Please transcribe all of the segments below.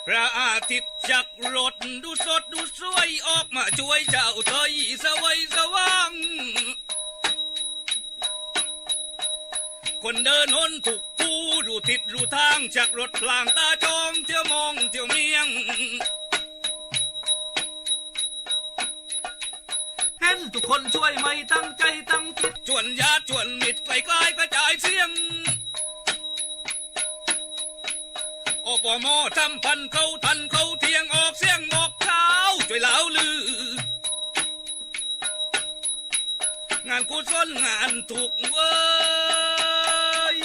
พระอาทิตย์จักรดดูสดดูสวยออกมาช่วยเจ้าเธอสวัยสว่างคนเดินหนถูกผู้ดูทิศดูทางจากรถพลางตาจองเที่ยวมองเที่ยวเมียงเห็นทุกคนช่วยไม่ตั้งใจตั้งจิตชวนญาติชวนมิตรไกลๆกระจายเสียงอปมทำพันเขาทันเขาเทียงออกเสียงบอกเท้าช่วยเล่าลืองานกุศลงานถูกเว้ย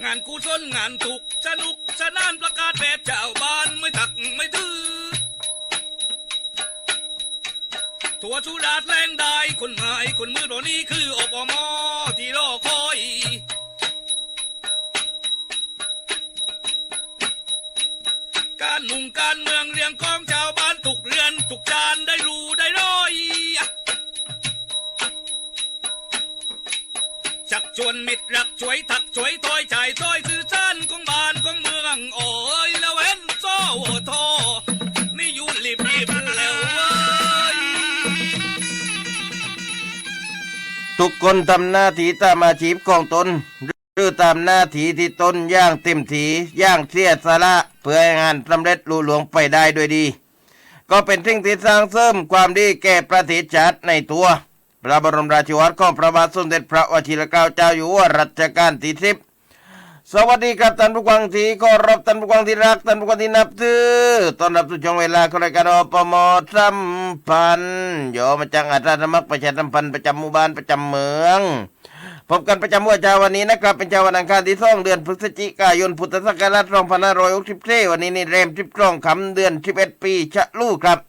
งานกุศลงานถูกสนุกสนานประกาศแบบชาวบ้านไม่ตักไม่ถือถั่วสุราษฎร์แรงได้คนหมายคนมือโดนี้คืออปมที่รอคอยการมุ่งการเมืองเรียงของชาวบ้านทุกเรือนทุกจานได้รู้ได้ร้อยชักชวนมิตรรักช่วยทักช่วยถอยใจถอยสื่อสารของบ้านของเมืองโอ้ยแล้วเห็นโซ่โทนี่อยู่รีบแล้วเว้ยทุกคนทำหน้าที่ตามอาชีพของตนหรือตามหน้าที่ที่ตนย่างเต็มที่ย่างเสียสละเพื่อให้งานสำเร็จลุล่วงไปได้ด้วยดีก็เป็นสิ่งที่สร้างเสริมความดีแก่ประเทศชาติในตัวพระบรมราชโองการของพระบาทสมเด็จพระวชิรเกล้าเจ้าอยู่หัวรัชกาลที่10สวัสดีครับท่านผู้ฟังที่เคารพท่านผู้ฟังที่รักท่านผู้ฟังที่นับถือต้อนรับสู่ช่วงเวลาของรายการอปมสัมพันธ์ย่อมาจากอาสาสมัครประชาสัมพันธ์ประจำหมู่บ้านประจำเมืองพบกันประจำวันเช้าวันนี้นะครับเป็นเช้าวันอังคารที่2เดือนพฤศจิกายนพุทธศักราช2564วันนี้นี่เริ่ม12 ค่ำเดือน11 ปีฉลูครับ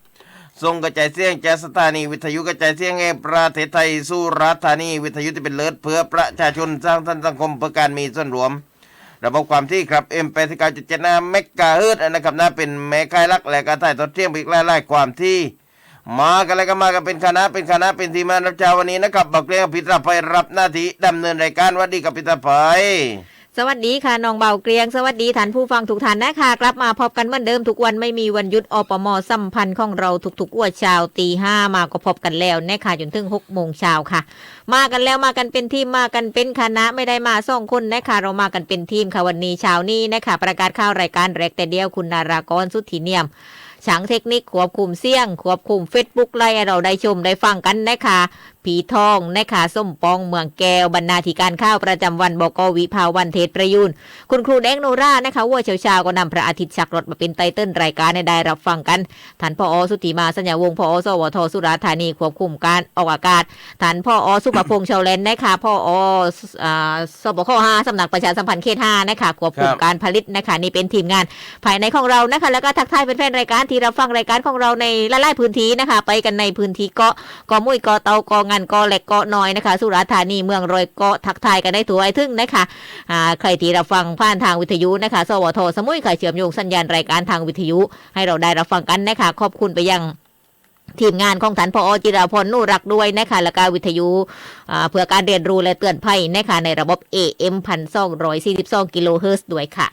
ส่งกระจายเสียงจากสถานีวิทยุกระจายเสียงแห่งประเทศไทยสู่รัฐธานีวิทยุที่เป็นเลิศเพื่อประชาชนสร้างสรรค์สังคมเพื่อการมีส่วนรวมระบบความที่ครับ M89.75 เมกะเฮิรตซ์นะครับนะเป็นแม่ค่ายลักและการถ่ายทอดเสียงอีกหลายๆความที่มากันแล้วก็มากันเป็นคณะเป็นทีมงานรับเช้าวันนี้นะครับบักเลี้ยงพิตรภัยรับหน้าที่ดำเนินรายการวัดดีกับพิตรภัยสวัสดีค่ะน้องเบาเกรียงสวัสดีท่านผู้ฟังทุกท่านนะคะกลับมาพบกันเหมือนเดิมทุกวันไม่มีวันหยุดอปมสัมพันธ์ของเราทุกๆวันเช้าตีห้ามาก็พบกันแล้วนะคะจนถึง6 โมงเช้าค่ะมากันแล้วมากันเป็นทีมมากันเป็นคณะไม่ได้มา2 คนนะคะเรามากันเป็นทีมค่ะวันนี้เช้านี้นะคะประกาศข่าวรายการแรกแต่เดียวคุณนารากรสุทธิเนียมช่างเทคนิคควบคุมเสียงควบคุม Facebook ไลฟ์เราได้ชมได้ฟังกันนะคะผีทองนะคะส้มปองเมืองแก้วบรรณาธิการข้าวประจำวันบกวิภาวันเทศประยูนคุณครูแดงโนรานะคะวัวเช้าก็นำพระอาทิตย์ฉักรถมาเป็นไตเติ้ลรายการในได้รับฟังกันท่านผอ.สุติมาสัญญาวงศ์ผอ.สวท.สุราษฎร์ธานีควบคุมการออกอากาศท่านผอ.สุภพงษ์ชาวเลนนะคะผอ.สบค5สำนักประชาสัมพันธ์เขต5นะคะควบคุมการผลิตนะคะนี่เป็นทีมงานภายในของเรานะคะแล้วก็ทักทายเป็นแฟนรายการที่รับฟังรายการของเราในหลายๆพื้นที่นะคะไปกันในพื้นที่เกาะมุ้ยเกาะเตาเกาะงานเกาะแหลกเกาะน้อยนะคะสุราษฎร์ธานีเมืองรอยเกาะทักทายกันได้ทั่วไอ้ทึ่งนะคะใครที่รับฟังผ่านทางวิทยุนะคะสวทสมุยค่ะเชื่อมโยงสัญญาณรายการทางวิทยุให้เราได้รับฟังกันนะคะขอบคุณไปยังทีมงานของท่านผอ.จิราพรนุรักษ์ด้วยนะคะและการวิทยุเพื่อการเรียนรู้และเตือนภัยนะคะในระบบ AM 1,242 กิโลเฮิรตซ์ด้วยค่ะ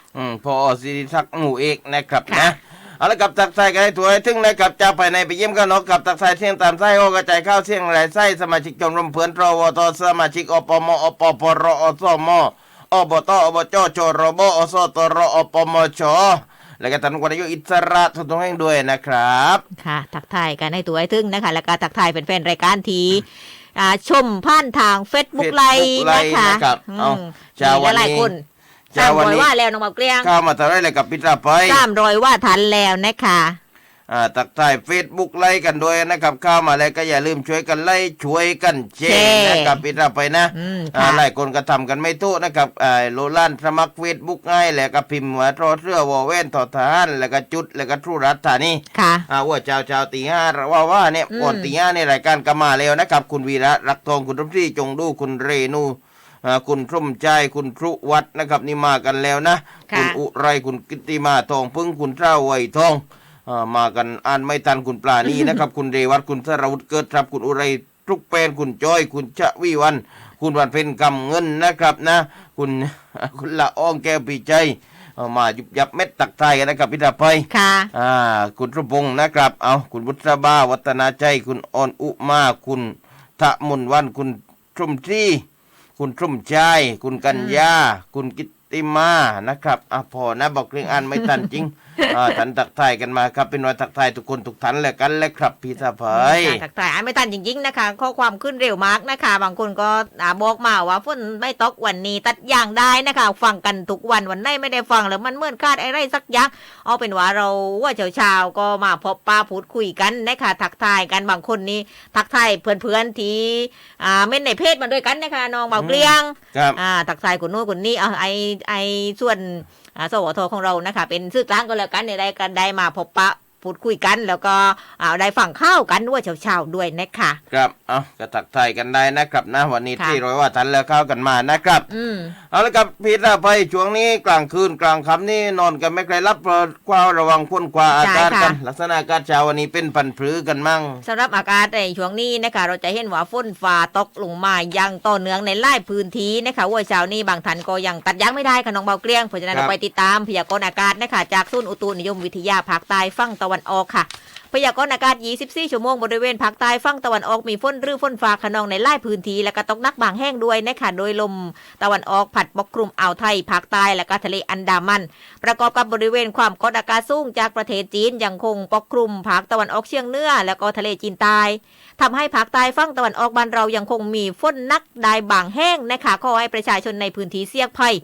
ผอ.ศิริศักดิ์หมู่เอกนะครับนะเอาละกับตักใส่กันให้ถั่วให้ถึงนะครับจะไปในไปเยี่ยมกันนกกับตักใส่เสียงตามไส้โอกระจายข้าวเสียงหลายไส้สมาชิกชมรมเพื่อนรวตสมาชิกอปมอปปรอสมอบตอบจจรบอสตรอปมชและก็ท่านวันอายุอิสระทุกท่านด้วยนะครับค่ะทักทายกันให้ถั่วให้ถึงนะคะและก็ทักทายเป็นแฟนรายการทีชมผ่านทาง Facebook ไลฟ์นะคะหลายคน300 ว่าแล้วน้องเบาเกลียงเข้ามาทำได้เลยกับพิตรภัย300 ว่าทันแล้วนะคะตักถ่าย Facebook ไล่กันด้วยนะครับเข้ามาแล้วก็อย่าลืมช่วยกันไล่ช่วยกันแชร์นะครับพิตรภัยนะหลายคนก็ทำกันไม่ถูกนะครับโลลันสมัคร Facebook ง่ายแล้วก็พิมพ์ว่าทอเสื้อวอเว้นทอทหารแล้วก็จุดแล้วก็ทุรัฐธานีค่ะว่าเช้าตีห้าว่าเนี่ยก่อนตีห้าในรายการก็มาแล้วนะครับคุณวีระรักทองคุณรุ่มที่จงดูคุณเรนูคุณทุ่มใจคุณครุวัดนะครับนี่มากันแล้วนะคุณอุไรคุณกิติมาทองพึ่งคุณเจ้าไวทองมากันอ่านไม่ทันคุณปลานีนะครับคุณเรวัตคุณสรวุฒิเกิดครับคุณอุไรทุกเป็นคุณจ้อยคุณชะวิวัน คุณวันเพ็ญกำเงินนะครับนะคุณ คุณละอ้องแก้วปีใจเอามายุบยับเม็ดตักไทยกันนะครับพิธาภัย ค่ะ คุณสมพงษ์นะครับเอาคุณบุษบาวัฒนาใจคุณออนอุมาคุณทะมุนวันคุณชุ่มที่คุณชุ่มใจคุณกัญญาคุณกิตติมานะครับพอนะบอกเรื่องอ่านไม่ทันจริง ทันตักทายกันมาครับเป็นวันตักทายทุกคนทุกท่านแหละกันแหละครับพี่สะพาย ทักทายอ่านไม่ทันจริงๆนะคะข้อความขึ้นเร็วมากนะคะ บางคนก็บอกมาว่าฝนไม่ตกวันนี้ตัดอย่างได้นะคะฟังกันทุกวันวันไหนไม่ได้ฟังแล้วมันเหมือนคาดอะไรสักอย่างเอาเป็นว่าเราว่าเช้าๆก็มาพบป้าพูดคุยกันนะคะทักทายกันบางคนนี้ทักทายเพื่อนๆที่เม่นในเพศมาด้วยกันนะคะน้องเบาเกลียง ครับ ทักทายคนโน้นคนนี้ไอส่วนสวทของเรานะคะเป็นสื่อกลางก็แล้วกันในรายการได้มาพบปะพูดคุยกันแล้วก็ได้ฟังข้าวกันด้วยเช้าๆด้วยนะคะ ครับก็ตักทายกันได้นะครับนะวันนี้ ค่ะ ที่ร้อยว่าทันแล้วเข้ากันมานะครับ เอาละครับพี่สะพายช่วงนี้กลางคืนกลางค่ำนี่นอนกันไม่ใครรับเพราะความระวังพ้นความอากาศกันลักษณะอากาศเช้าวันนี้เป็นพันธุ์ผือกันมั่ง สำหรับอากาศในช่วงนี้นะคะเราจะเห็นว่าฝนฟ้าตกลงมาอย่างต่อเนื่องในหลายพื้นที่นะคะว่าเช้านี้บางท่านก็ยังตัดยั้งไม่ได้ค่ะน้องเบาเกลียงเพราะฉะนั้นเราไปติดตามพยากรณ์อากาศนะคะจากศูนย์อุตุนิยมวิทยาภาคใต้ฝั่งตะวันออกค่ะพยากรณ์อากาศ 24 ชั่วโมงบริเวณภาคใต้ฝั่งตะวันออกมีฝนหรือฝนฟ้าคะนองในหลายพื้นที่และก็ตกหนักบางแห่งด้วยนะคะโดยลมตะวันออกพัดปกคลุมอ่าวไทยภาคใต้และก็ทะเลอันดามันประกอบกับบริเวณความกดอากาศสูงจากประเทศจีนยังคงปกคลุมภาคตะวันออกเฉียงเหนือและก็ทะเลจีนใต้ทำให้ภาคใต้ฝั่งตะวันออกบ้านเรายังคงมีฝนหนักได้บางแห่งนะคะขอให้ประชาชนในพื้นที่เสี่ยงภัย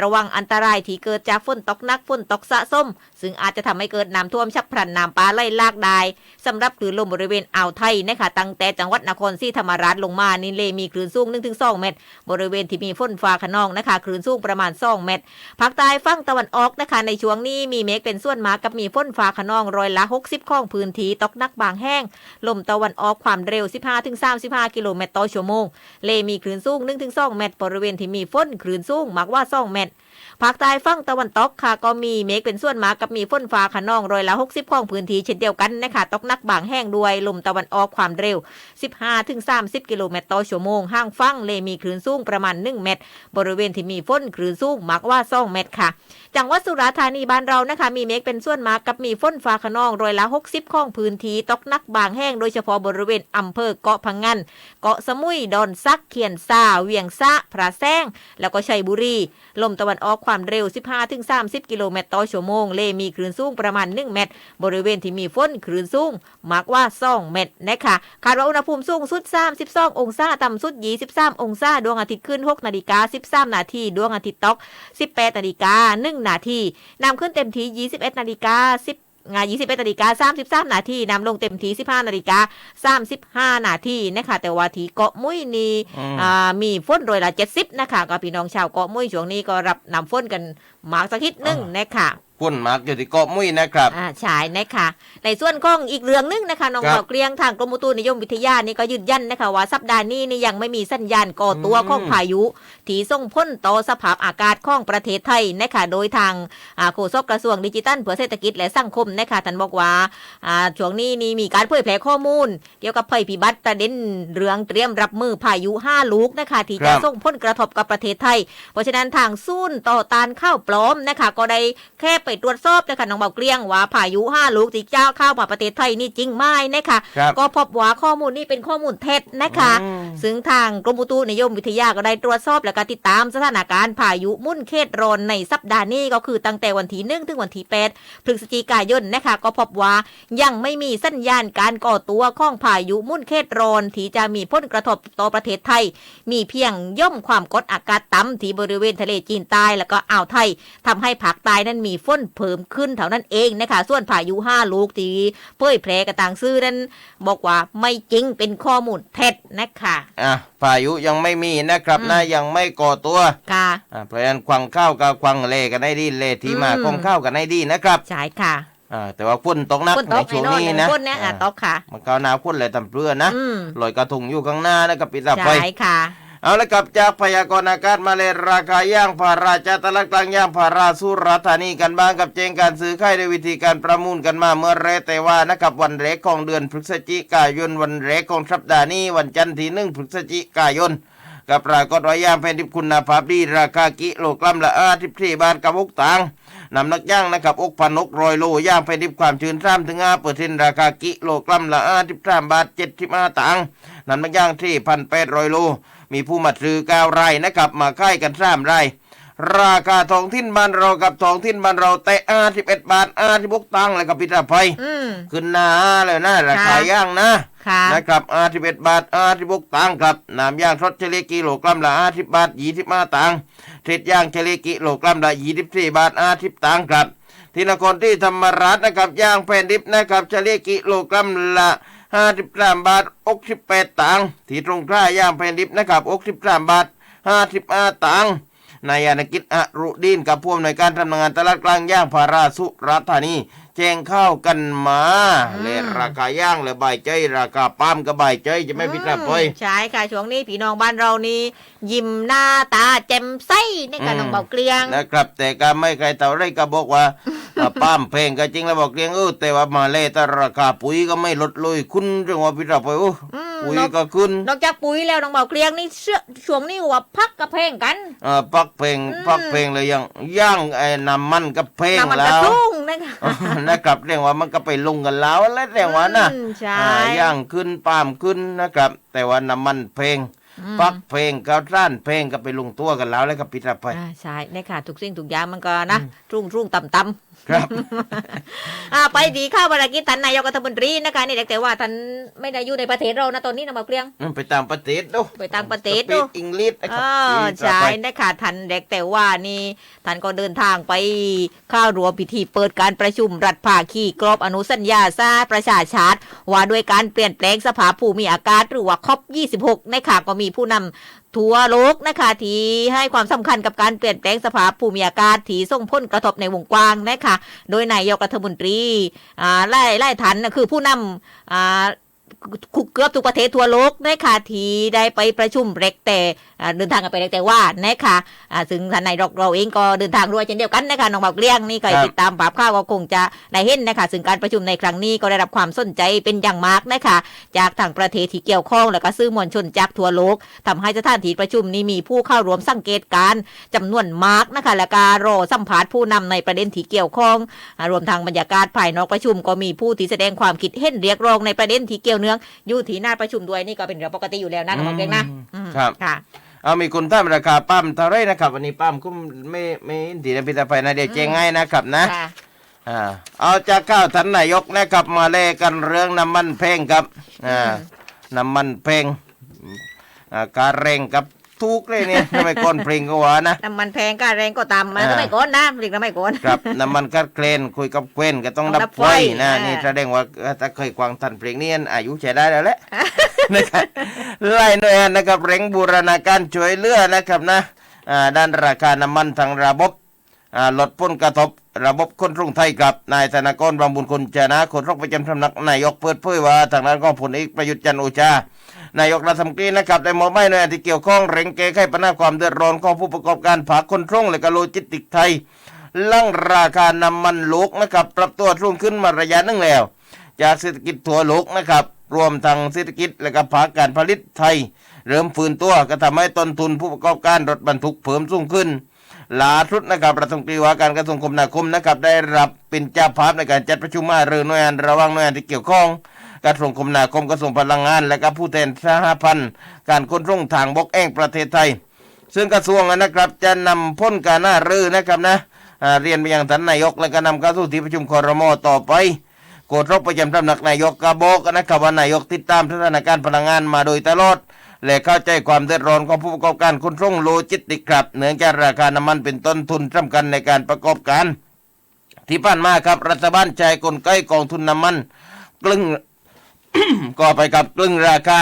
ระวังอันตรายที่เกิดจากฝนตกหนักฝนตกสะสมซึ่งอาจจะทำให้เกิดน้ำท่วมฉับพลันน้ำป่าไหลหลากได้สำหรับคลื่นลมบริเวณอ่าวไทยนะคะตั้งแต่จังหวัดนครศรีธรรมราชลงมานี่เลมีคลื่นสูง 1-2 เมตรบริเวณที่มีฝนฟ้าคะนองนะคะคลื่นสูงประมาณ2เมตรภาคใต้ฝั่งตะวันออกนะคะในช่วงนี้มีเมฆเป็นส่วนมากกับมีฝนฟ้าคะนองร้อยละ60ของพื้นที่ตกหนักบางแห้งลมตะวันออกความเร็ว 15-35 กิโลเมตรต่อชั่วโมงเลมีคลื่นสูง 1-2 เมตรบริเวณที่มีฝนคลื่นสูงมากกว่า2เมตรภาคใต้ฝั่งตะวันตกค่ะก็มีเมฆเป็นส่วนมากกับมีฝนฟ้าคะนองร้อยละ60ของพื้นที่เช่นเดียวกันนะคะตกหนักบางแห้งด้วยลมตะวันออกความเร็ว 15-30 กิโลเมตรต่อชั่วโมงห้างฝั่งเลมีคลื่นสูงประมาณ1เมตรบริเวณที่มีฝนคลื่นสูงมากกว่า2เมตรค่ะจังหวัดสุราษฎร์ธานีบ้านเรานะคะมีเมฆเป็นส่วนมากกับมีฝนฟ้าคะนองร้อยละ60ของพื้นที่ตกหนักบางแห้งโดยเฉพาะบริเวณอำเภอเกาะพังงานเกาะสมุยดอนซักเขียนซาเวียงซะพระแซงแล้วก็ชัยบุรีลมตะวันออกความเร็ว 15-30 กิโลเมตรต่อชั่วโมงเลมีคลื่นสูงประมาณ1เมตรบริเวณที่มีฝนคลื่นสูงมากกว่า2เมตรนะคะคาดว่าอุณหภูมิสูงสุด32องศาต่ำสุด23องศาดวงอาทิตย์ขึ้น 6:13 นาทีดวงอาทิตย์ตก 18:01 นาทีน้ำขึ้นเต็มที่21:10 21:33 นาทีนำลงเต็มที่15:35 นาทีนะคะแต่ว่าที่เกาะมุ้ยนี่มีฝนโดยละ70นะคะก็พี่น้องชาวเกาะมุ้ยช่วงนี้ก็รับนำฝนกันมากสักนิดนึงนะคะ ฝนมากอยู่ที่เกาะมุ้ยนะครับ ใช่นะคะในส่วนของอีกเรื่องนึงนะคะน้อง ครับ เกลียงทางกรมอุตุนิยมวิทยานี่ก็ยืนยันนะคะว่าสัปดาห์นี้นี่ยังไม่มีสัญญาณก่อตัวของพายุที่ส่งผลต่อสภาพอากาศของประเทศไทยนะคะโดยทางโฆษกกระทรวงดิจิทัลเพื่อเศรษฐกิจและสังคมนะคะท่านบอกว่าช่วงนี้นี่มีการเผยแพร่ข้อมูลเกี่ยวกับภัยพิบัติประเด็นเรื่องเตรียมรับมือพายุ5ลูกนะคะที่จะส่งผลกระทบกับประเทศไทยเพราะฉะนั้นทางศูนย์ต่อต้านข้าวปลอมนะคะก็ได้แค่ไปตรวจสอบนะคะน้องเบาเกลียงว่าพายุ5ลูกที่เจ้าเข้ามาประเทศไทยนี่จริงไหมนะคะก็พบว่าข้อมูลนี้เป็นข้อมูลเท็จนะคะซึ่งทางกรมอุตุนิยมวิทยาก็ได้ตรวจสอบและก็ติดตามสถานการณ์พายุมุ่นเขตร้อนในสัปดาห์นี้ก็คือตั้งแต่วันที่1ถึงวันที่8พฤศจิกายนนะคะก็พบว่ายังไม่มีสัญญาณการก่อตัวของพายุมุ่นเขตร้อนที่จะมีผลกระทบต่อประเทศไทยมีเพียงย่อมความกดอากาศต่ำที่บริเวณทะเลจีนใต้แล้วก็อ่าวไทยทำให้ภาคใต้นั้นมีฝนเพิ่มขึ้นเท่านั้นเองนะคะส่วนพายุ5ลูกที่เผยแพร่กระต่างซื่อนั้นบอกว่าไม่จริงเป็นข้อมูลเท็จนะคะพายุยังไม่มีนะครับนะยังไม่ก่อตัวค่ะเพราะฉะนั้นควังข้าวกับควังเลกันได้ดีเลที่มาของข้าวกันได้ดีนะครับใช่ค่ะแต่ว่าฝนตกหนักในช่วงนี้นะฝนเนี่ยตกค่ะมันก็หนาวฝนเลยทำเพื่อนะลอยกระทงอยู่ข้างหน้านะครับปิดไฟใช่ค่ะเอาละกับจากพยากรณ์อากาศมาเลยราคาย่างพาราจากตลาดกลางย่างพาราสุราษฎร์ธานีกันบ้างกับเจงการซื้อขายในวิธีการประมูลกันมาเมื่อแรกแต่ว่านะครับวันแรกของเดือนพฤศจิกายนวันแรกของสัปดาห์นี้วันจันทร์ที่1 พฤศจิกายน กับปรากฏว่าย่างแผ่นดิบคุณภาพดีราคากิโลกรัมละ54 บาทกับ6 ตังค์น้ำหนักย่างนะครับ6,600 โลย่างแผ่นดิบความชื้น3-5%ราคากิโลกรัมละ53 บาท 75 ตังค์น้ำหนักย่าง4,800 โลมีผู้มาซื้อ9 รายนะครับมาค่ายกัน3 รายราคาท้องถิ่นบ้านเรากับท้องถิ่นบ้านเราแต่51 บาท56 ตังค์เลยกับพิธาภัยขึ้นหน้าเลยนะราคาย่างนะนะครับ51 บาท56 ตังค์ครับน้ำย่างสดเฉลี่ยกิโลกรัมละ50 บาท 25 ตังค์เทศย่างเฉลี่ยกิโลกรัมละ24 บาท50 ตังค์ครับที่นครที่ธรรมราชนะครับย่างแผ่นดิบนะครับเฉลี่ยกิโลกรัมละ53 บาท68 ตังค์ที่ตรงท่าย่างแผ่นดิบนะครับ63 บาท55 ตังค์นายนกิจอรุดินกับผู้อำนวยการทำงานตลาดกลางย่างพาราสุราษฎร์ธานีแจ้งข้าวกันมาเลยราคาย่างเลยใบใจราคาปั๊มก็ใบใจจะไม่พิจารณาไปใช่ค่ะช่วงนี้พี่น้องบ้านเรานี่ยิ้มหน้าตาแจ่มใสในการน้องเบาเกลียงนะครับแต่การไม่ใครเท่าไรก็บอกว่าปั๊มเพลงก็จริงแล้วบอกเกลียงแต่ว่ามาเลยแต่ราคาปุ๋ยก็ไม่ลดเลยคุณเรื่องว่าพิจารณาไปปุ๋ยก็ขึ้นนอกจากปุ๋ยแล้วน้องเบาเกลียงนี่ช่วงนี้ว่าพักกับเพลงกันพักเพลงเลยยังย่างไอ้น้ำมันกับเพลงแล้วนะครับเรียกว่ามันก็ไปลงกันแล้วแล้วเรียกว่านะย่างขึ้นปามขึ้นนะครับแต่ว่าน้ำมันเพลงปักเพลงกับร้านเพลงก็ไปลงตัวกันแล้วแล้วก็ปิดรับไปใช่นี่ค่ะทุกสิ่งทุกอย่างมันก็นะรุ่งต่ำครับไปดีข้าวบารกิจท่านนายกรัฐมนตรีนะคะนี่แต่ว่าท่านไม่ได้อยู่ในประเทศเรานะตอนนี้นะมาเกลียงไปต่างประเทศดูไปต่างประเทศดูอังกฤษใช่นะคะท่านแต่ว่านี่ท่านก็เดินทางไปเข้าร่วมพิธีเปิดการประชุมรัฐภาคีกรอบอนุสัญญาสหประชาชาติว่าด้วยการเปลี่ยนแปลงสภาพภูมิอากาศหรือว่าCOP 26นะคะก็มีผู้นำทั่วโลกนะคะที่ให้ความสำคัญกับการเปลี่ยนแปลงสภาพภูมิอากาศที่ส่งผลกระทบในวงกว้างนะคะโดยนายกรัฐมนตรีไล่ทันคือผู้นำเกือบทุกประเทศทั่วโลกนะคะที่ได้ไปประชุมเล็กแต่เดินทางกันไปเล็กแต่ว่านะคะซึ่งท่านนายกเราเองก็เดินทางด้วยเช่นเดียวกันนะคะน้องเบาเกลียงนี่ก็ติดตามภาพข่าวก็คงจะได้เห็นนะคะซึ่งการประชุมในครั้งนี้ก็ได้รับความสนใจเป็นอย่างมากนะคะจากทางประเทศที่เกี่ยวข้องและก็สื่อมวลชนจากทั่วโลกทำให้สถานที่ประชุมนี้มีผู้เข้าร่วมสังเกตการจำนวนมากนะคะและการรอสัมภาษณ์ผู้นำในประเด็นที่เกี่ยวข้องรวมทางบรรยากาศภายนอกประชุมก็มีผู้ที่แสดงความคิดเห็นเรียกร้องในประเด็นที่เกี่ยวเนื่องอยู่ที่หน้าประชุมด้วยนี่ก็เป็นเรื่องปกติอยู่แล้วนะน้องเกลียงนะครับค่ะมีคนท่ามราคาปั๊มเท่าไรนะครับวันนี้ปั๊มก็ไม่ดีนะพิธาภัยนะเดี๋ยวแจ้งง่ายนะครับนะเอาจากข้าวท่านนายกนะครับมาเล่กันเรื่องน้ำมันแพงครับน้ำมันแพงการเร่งกับทุกเลยเนี่ยทำไมก่อนเพลงก็ว่านะน้ำมันแพงก็แรงก็ตามมันทำไมก่อนนะเพลงทำไมก่อนครับน้ำมันกัดเคลนคุยกับเควนก็ต้องดับไฟนะนี่แสดงว่าถ้าเคยกวางทันเพลงนี้อายุใช้ได้แล้วแหละนะครับไล่หน่วยนะครับเร่งบูรณาการช่วยเหลือนะครับนะด้านราคาน้ำมันทางระบบลดผลกระทบระบบขนส่งไทยกับนายธนากรบางบุญคนชนะโฆษกประจำสำนักนายกเปิดเผยว่าทางด้านของพลเอกประยุทธ์จันทร์โอชานายกรัฐมนตรีนะครับได้มอบหมายหน่วยงานที่เกี่ยวข้องเร่งแก้ไขปัญหาความเดือดร้อนของผู้ประกอบการภาคขนส่งและก็โลจิสติกส์ไทยหลังราคาน้ำมันโลกนะครับปรับตัวสูงขึ้นมาระยะหนึ่งแล้วจากเศรษฐกิจทั่วโลกนะครับรวมทั้งเศรษฐกิจและก็ภาคการผลิตไทยเริ่มฟื้นตัวก็ทำให้ต้นทุนผู้ประกอบการรถบรรทุกเพิ่มสูงขึ้นล่าสุดนะครับรัฐมนตรีว่าการกระทรวงคมนาคมนะครับได้รับเป็นเจ้าภาพในการจัดประชุมหารือหน่วยงานระหว่างหน่วยงานที่เกี่ยวข้องกระทรวงคมนาคมกระทรวงพลังงานและก็ผู้แทนสหพันธ์การขนส่งทางบกแห่งประเทศไทยซึ่งกระทรวงนะครับจะนำพ้นการหารือนะครับนะเรียนไปยังท่านนายกและก็นำเข้าสู่ที่ประชุมครม.ต่อไปโฆษกประจำสำนักนายกก็บอกนะครับว่านายกติดตามสถานการณ์พลังงานมาโดยตลอดและเข้าใจความเดือดร้อนของผู้ประกอบการขนส่งโลจิสติกส์ครับเนื่องจากราคาน้ำมันเป็นต้นทุนสำคัญในการประกอบการที่ผ่านมาครับรัฐบาลใช้กลไกกองทุนน้ำมันกลึง ก็ไปกับกลึงราคา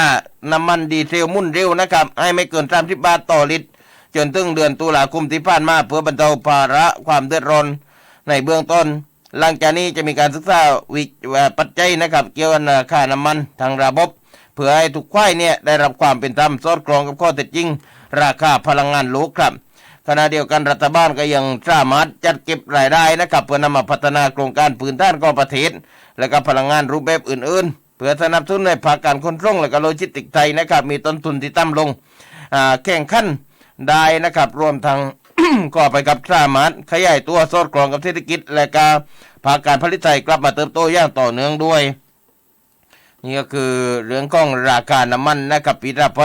น้ำมันดีเซลมุ่นเร็วนะครับให้ไม่เกิน30 บาทต่อลิตรจนถึงเดือนตุลาคมที่ผ่านมาเพื่อบรรเทาภาระความเดือดร้อนในเบื้องต้นหลังจากนี้จะมีการศึกษาปัจจัยนะครับเกี่ยวกับราคาน้ำมันทางระบบเพื่อให้ทุกฝ่ายเนี่ยได้รับความเป็นธรรมสอดคล้องกับข้อเท็จจริงราคาพลังงานโลกครับขณะเดียวกันรัฐบาลก็ยังสามารถจัดเก็บรายได้นะครับเพื่อนำมาพัฒนาโครงการพื้นฐานของประเทศและก็พลังงานรูปแบบอื่นๆเพื่อสนับสนุนในภาคการขนส่งและก็โลจิสติกส์ไทยนะครับมีต้นทุนที่ต่ำลง แข่งขันได้นะครับรวมทั้ง ก็ไปกับสามารถขยายตัวสอดคล้องกับเศรษฐกิจและการภาคการผลิตไทยกลับมาเติบโตอย่างต่อเนื่องด้วยนี่ก็คือเรื่องของราคาน้ำมันนะครับพี่รับไป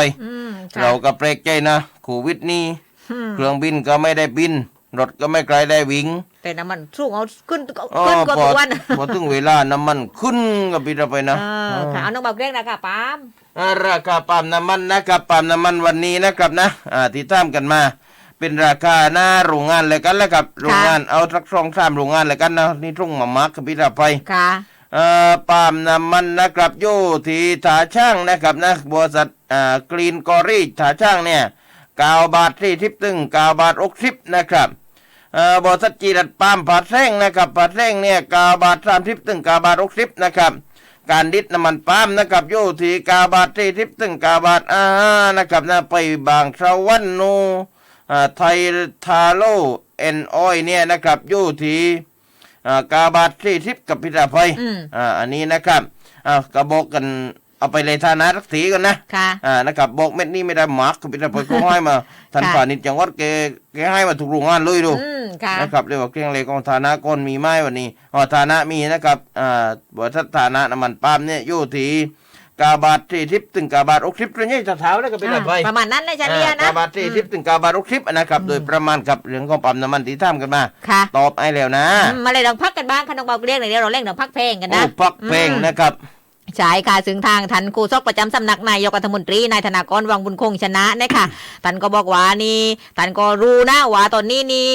ค่ะ เราก็แปลกใจนะโควิดนี่ อืม เครื่องบินก็ไม่ได้บินรถก็ไม่ไกลได้วิ่ง แต่น้ำมันสูงเอาขึ้น อ๋อ ขึ้นกว่า พอ ทุกวัน พอถึงเวลาน้ำมันขึ้นกับพี่รับไปนะ ค่ะเอาน้องเบาเกรงนะคะปาล์ม ราคาปาล์มน้ำมันนะครับปาล์มน้ำมันวันนี้นะครับนะที่ตามกันมา เป็นราคาหน้าโรงงานเลยกันแล้วครับโรงงานเอาสัก2-3โรงงานเลยกันนะนี่ทุ่งมามักกับพี่รับไป ค่ะ ปาล์มน้ำมันนะครับอยู่ที่ถาช่างนะครับนะบริษัทกรีนกอรี่ถาช่างเนี่ย9 บาท40ถึง9 บาท60นะครับบริษัทจีรัดปาล์มผาแท่งนะครับผาแท่งเนี่ย9 บาท30ถึง9 บาท60นะครับการดิดน้ำมันปาล์มนะครับอยู่ที่9 บาท40ถึง9 บาทนะครับนะไปบางสะวันนูไทยทาโลเอ็นออยเนี่ยนะครับอยู่ที่9 บาท40กับพิธาภัยอันนี้นะครับกระบอกกันเอาไปเลยฐานะรักสีกันนะ ค่ะ นะครับบอกเม็ดนี้ไม่ได้หมักกับพิธาภัยเขาให้มาท่าน ค่ะ ผ่านิชจังหวัดแกให้มาถูกโรงงานเลยดู ค่ะ นะครับเรียกว่าเครื่องเลยของฐานะก้นมีไหมวันนี้ฐานะมีนะครับบริษัทฐานะน้ำมันปาล์มเนี่ยอยู่ที่9 บาท40ถึง9 บาท60ตัวนี้จะเท้าแล้วก็พิธาภัย ประมาณนั้นเลยเฉลี่ยนะ 9 บาท40ถึง9 บาท60นะครับโดยประมาณกับเรื่องของปั๊มน้ำมันที่ทำกันมา ค่ะ ตอบให้แล้วนะ มาเลยลองพักกันบ้างค่ะน้องเบาเกรงเดี๋ยวเราเล่นลองพักเพลงกันนะ โอ้พักเพลงนะครับ ใช่ค่ะซึ่งทางท่านครูซอกประจำสำนักนายกรัฐมนตรีนายธนากรวังบุญคงชนะนะคะท่านก็บอกว่านี่ท่านก็รู้นะว่าตอนนี้นี่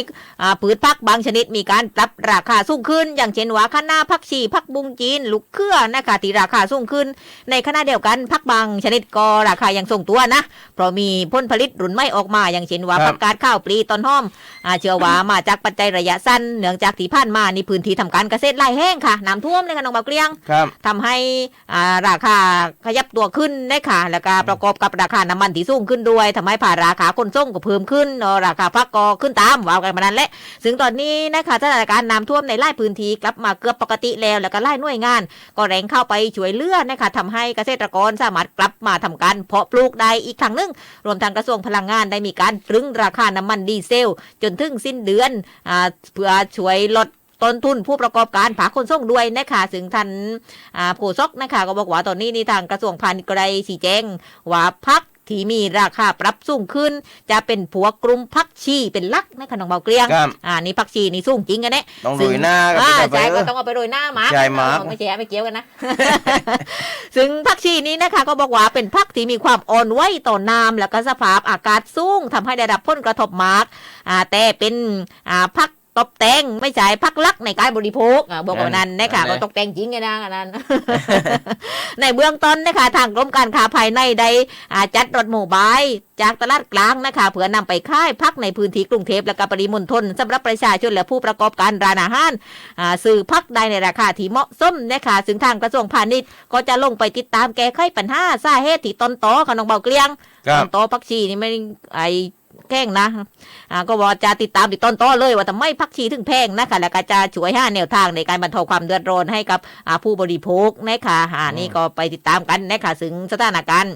พืชผักบางชนิดมีการปรับราคาสูงขึ้น อย่างเช่นว่าคะน้าผักชีผักบุ้งจีนลูกเขือนะคะที่ราคาสูงขึ้น ในขณะเดียวกันผักบางชนิดก็ราคายังทรงตัวนะเพราะมีผลผลิตรุ่นใหม่ออกมาอย่างเช่นว่า ครับ ผักกาดข้าวปลีต้นหอมเชื่อว่ามาจากปัจจัยระยะสั้นเนื่องจากที่ผ่านมาในพื้นที่ทำการเกษตรไร่แห้งค่ะน้ำท่วมเลยค่ะน้องเบาเกรียง ครับ ทำให้ราคาขยับตัวขึ้นนะคะแล้วก็ประกอบกับราคาน้ำมันที่สูงขึ้นด้วยทำให้ผ่าราคาขนส่งก็เพิ่มขึ้นราคาพักก็ขึ้นตามว่ากันมานั้นแหละซึ่งตอนนี้นะคะสถานการณ์น้ำท่วมในหลายพื้นที่กลับมาเกือบปกติแล้วก็หลายหน่วยงาน ก็แรงเข้าไปช่วยเหลือนะคะทำให้เกษตรกรสามารถกลับมาทำการเพาะปลูกได้อีกครั้งหนึ่งรวมทางกระทรวงพลังงานได้มีการตรึงราคาน้ำมันดีเซลจนถึงสิ้นเดือนเพื่อช่วยลดต้นทุนผู้ประกอบการผาขนส่งด้วยนะคะซึ่งท่านโฆษกนะคะก็บอกว่าตอนนี้นี่ทางกระทรวงพาณิชย์ก็ได้ชี้แจงว่าพักที่มีราคาปรับสูงขึ้น จะเป็นผัวกลุ่มพักชีเป็นหลักนะคะน้องเบาเกลียง ครับ นี่พักชีนี่สูงจริงกันเนี่ย ต้องโรยหน้ากับ ใช่ พิธาภัย ก็ต้องเอาไปโรยหน้ามาร์ก ใช่มาร์ค ไม่แฉไม่เกี่ยวกันนะ ซึ่งพักชีนี้นะคะก็บอกว่าเป็นพักที่มีความอ่อนไหวต่อน้ำแล้วก็สภาพอากาศสูงทำให้ได้รับผลกระทบมากแต่เป็นพักตบแต่งไม่ใช่พักลักในการบริโภคบอกว่านั้นนะคะก็ตกแต่งจริงไงนะอันนั้น ในเบื้องต้นนะคะทางกรมการค้าภายในได้จัดรถโมบายจากตลาดกลางนะคะเพื่อนำไปค่ายพักในพื้นที่กรุงเทพและก็ปริมณฑลสำหรับประชาชนและผู้ประกอบการร้านอาหารซื้อพักได้ในราคาที่เหมาะสมนะคะซึ่งทางกระทรวงพาณิชย์ก็จะลงไปติดตามแก้ไขปัญหาสาเหตุที่ต้นตอของน้องเบาเกลียง ครับ ต้นตอพักชีนี่ไม่ไอแกล้งนะก็บอกจะติดตามติดต้นตอเลยว่าทำไมพักชีถึงแพงนะคะแล้วก็จะช่วยหาแนวทางในการบรรเทาความเดือดร้อนให้กับผู้บริโภคนะคะนี่ก็ไปติดตามกันนะคะซึ่งสถานการณ์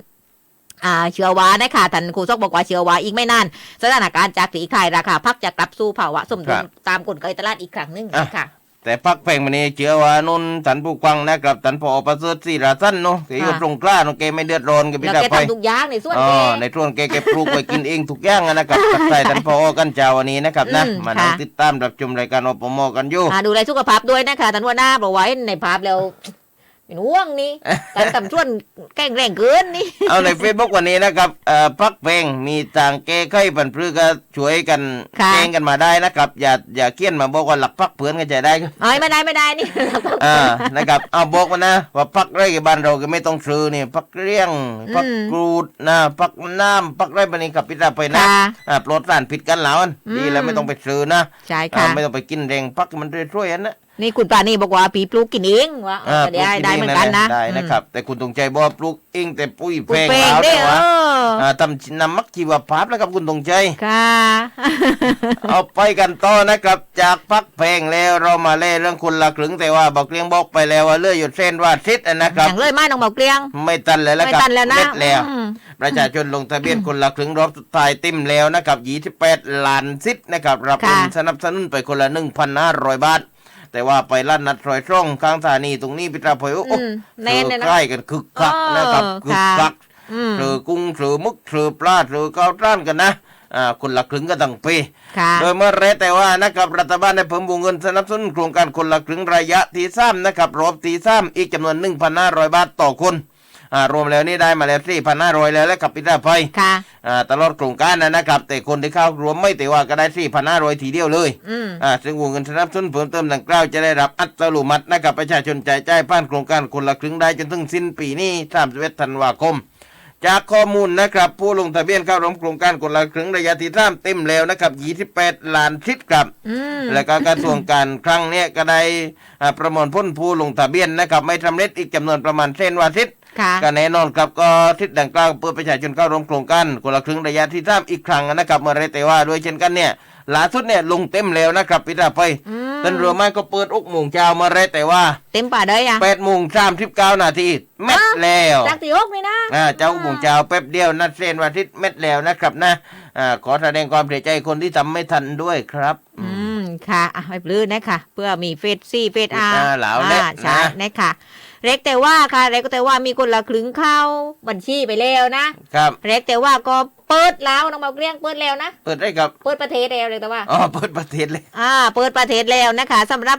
เชื่อว่านะคะท่านครูซอกบอกว่าเชื่อว่าอีกไม่นานสถานการณ์จะคลี่คลายราคาพักจะกลับสู่ภาวะสมดุลตามกลไกตลาดอีกครั้งหนึงนะคะ แต่พักเพลงมันนี่เชื่อว่านุ่นสันผู้กวังนะครับสันพอประเสริฐศรีราสั้นเนาะแกอยู่ตรงกล้าเนาะแกไม่เดือดร้อนกับพิ แล้ว ธา แก ภัย ทำทุกอย่างในส่วน อ๋อ แก ในช่วงแกปลูกไปกินเองทุกอย่างนะครับกับใส่สันพอกันเจ้าวันนี้นะครับนะมานั่งติดตามรับชมรายการอปมกันอยู่ ดูแลสุขภาพด้วยนะคะท่านหัวหน้าบอกไว้ในภาพแล้วเป็นห่วงนี่การทำช่วนแกล้งแรงเกินนี่ เอาใน Facebook วันนี้นะครับพักเพลงมีต่างแก้ไขปัญหาก็ช่วยกัน ค่ะ แจ้งกันมาได้นะครับ อย่าเคียนมาบอกว่าหลักพักเพื่อนกันจะได้ครับ ไม่ได้นี่ นะครับเอาบอกมานะว่าพักไรกับบ้านเราก็ไม่ต้องซื้อนี่พักเลี้ยงพักกรูดนะพักน้ำพักไรบันนี้กับพิธาไปนะ ค่ะ ปลดสารผิดกันแล้วอันดีแล้วไม่ต้องไปซื้อนะ ใช่ค่ะ ไม่ต้องไปกินแรงพักมันเรื่อยๆอันนะ นี่คุณปราณีบอกว่าปีปลูกกินเองว่า ปลูกกิ ได้เหมือนกันนะ ได้นะครับแต่คุณตรงใจบอกว่าปลูกเองแต่ปุ้ย ปลู แพ ก ง แปลง แล้ว ได้ แต่ว่าทำน้ำมักชีวภาพแล้วครับคุณตรงใจ ค่ะ เอาไปกันต่อนะครับจากพักเพลงแล้วเรามาเล่เรื่องคนละครึ่งแต่ว่าบอกเลี้ยงบอกไปแล้วว่าเลื่อยหยุดเส้นว่าทิศนะครับ อย่างเลยไม้น้องเบาเกลียง ไม่ตันเลยแล้ว ไม่ ครับ ตันแล้วนะ เม็ดแล้ว อืม ประชาชนลงทะเบียนคนละครึ่งรอบสุดท้ายเต็มแล้วนะครับ28 ล้านสิทธิ์นะครับรับเงินสนับสนุนไปคนละ 1,500 บาท แต่ว่าไปลั่นนัดรอยตรงข้างสถานีตรงนี้พิตราพอยโอ้ แน่นเลยนะ ใกล้กันคึกคักนะครับคึกคัก อืม ถือกุ้งถือมุกถือปลาถือข้าวต้านกันนะคนละครึ่งก็ตั้งปี ค่ะ โดยเมื่อไรแต่ว่านะครับรัฐบาลได้เพิ่มวงเงินสนับสนุนโครงการคนละครึ่งระยะที่3นะครับรอบที่3อีกจำนวน 1,500 บาทต่อคนรวมแล้วนี่ได้มาแล้ว 4,500 แล้วและกับพิธาภัย ค่ะ ตลอดโครงการนะครับแต่คนที่เข้ารวมไม่แต่ว่าก็ได้ 4,500 ทีเดียวเลย อืม ซึ่งวงเงินสนับสนุนเพิ่มเติมดังกล่าวจะได้รับอัตโนมัตินะครับประชาชนจ่ายผ่านโครงการคนละครึ่งได้จนถึงสิ้นปีนี้31 ธันวาคม จากข้อมูลนะครับผู้ลงทะเบียนเข้าร่วมโครงการคนละครึ่งระยะที่3เต็มแล้วนะครับ28 ล้านสิทธิ์ครับ อืม และก็กระทรวงการคลังเนี่ยก็ได้ประเมินผลผู้ลงทะเบียนนะครับไม่สำเร็จอีกจำนวนประมาณเส้นว่าสิทธิ์ ค่ะ ก็แน่นอนครับก็ทิศดังกล่าวเพื่อประชาชนเข้าร่วมโครงการคนละครึ่งระยะที่3อีกครั้งนะครับเมื่อไรแต่ว่าด้วยเช่นกันเนี่ยล่าสุดเนี่ยลงเต็มแล้วนะครับพิธาไป อืม ต้นเรือไม้ก็เปิด6 โมงเช้าเมื่อไรแต่ว่า เต็มป่าเลยอ่ะ 8 โมง 39 นาทีเม็ดแล้ว จากตีอกเลยนะ เจ้า6 โมงเช้าแป๊บเดียวนัดเส้นวันอาทิตย์เม็ดแล้วนะครับนะขอแสดงความเสียใจคนที่ทำไม่ทันด้วยครับ อืมค่ะไม่ปลื้มนะคะเพื่อมีเฟสซี่เฟสอาร์ เหลาและ ใช่ นะ นะคะเล็กแต่ว่าค่ะเล็กแต่ว่ามีคนละครึ่งเข้าบัญชีไปแล้วนะครับ เล็กแต่ว่าก็เปิดแล้วน้องเบาเกลียงเปิดแล้วนะ เปิดได้ครับ เปิดประเทศแล้วเลยแต่ว่า เปิดประเทศเลย เปิดประเทศแล้วนะคะสำหรับ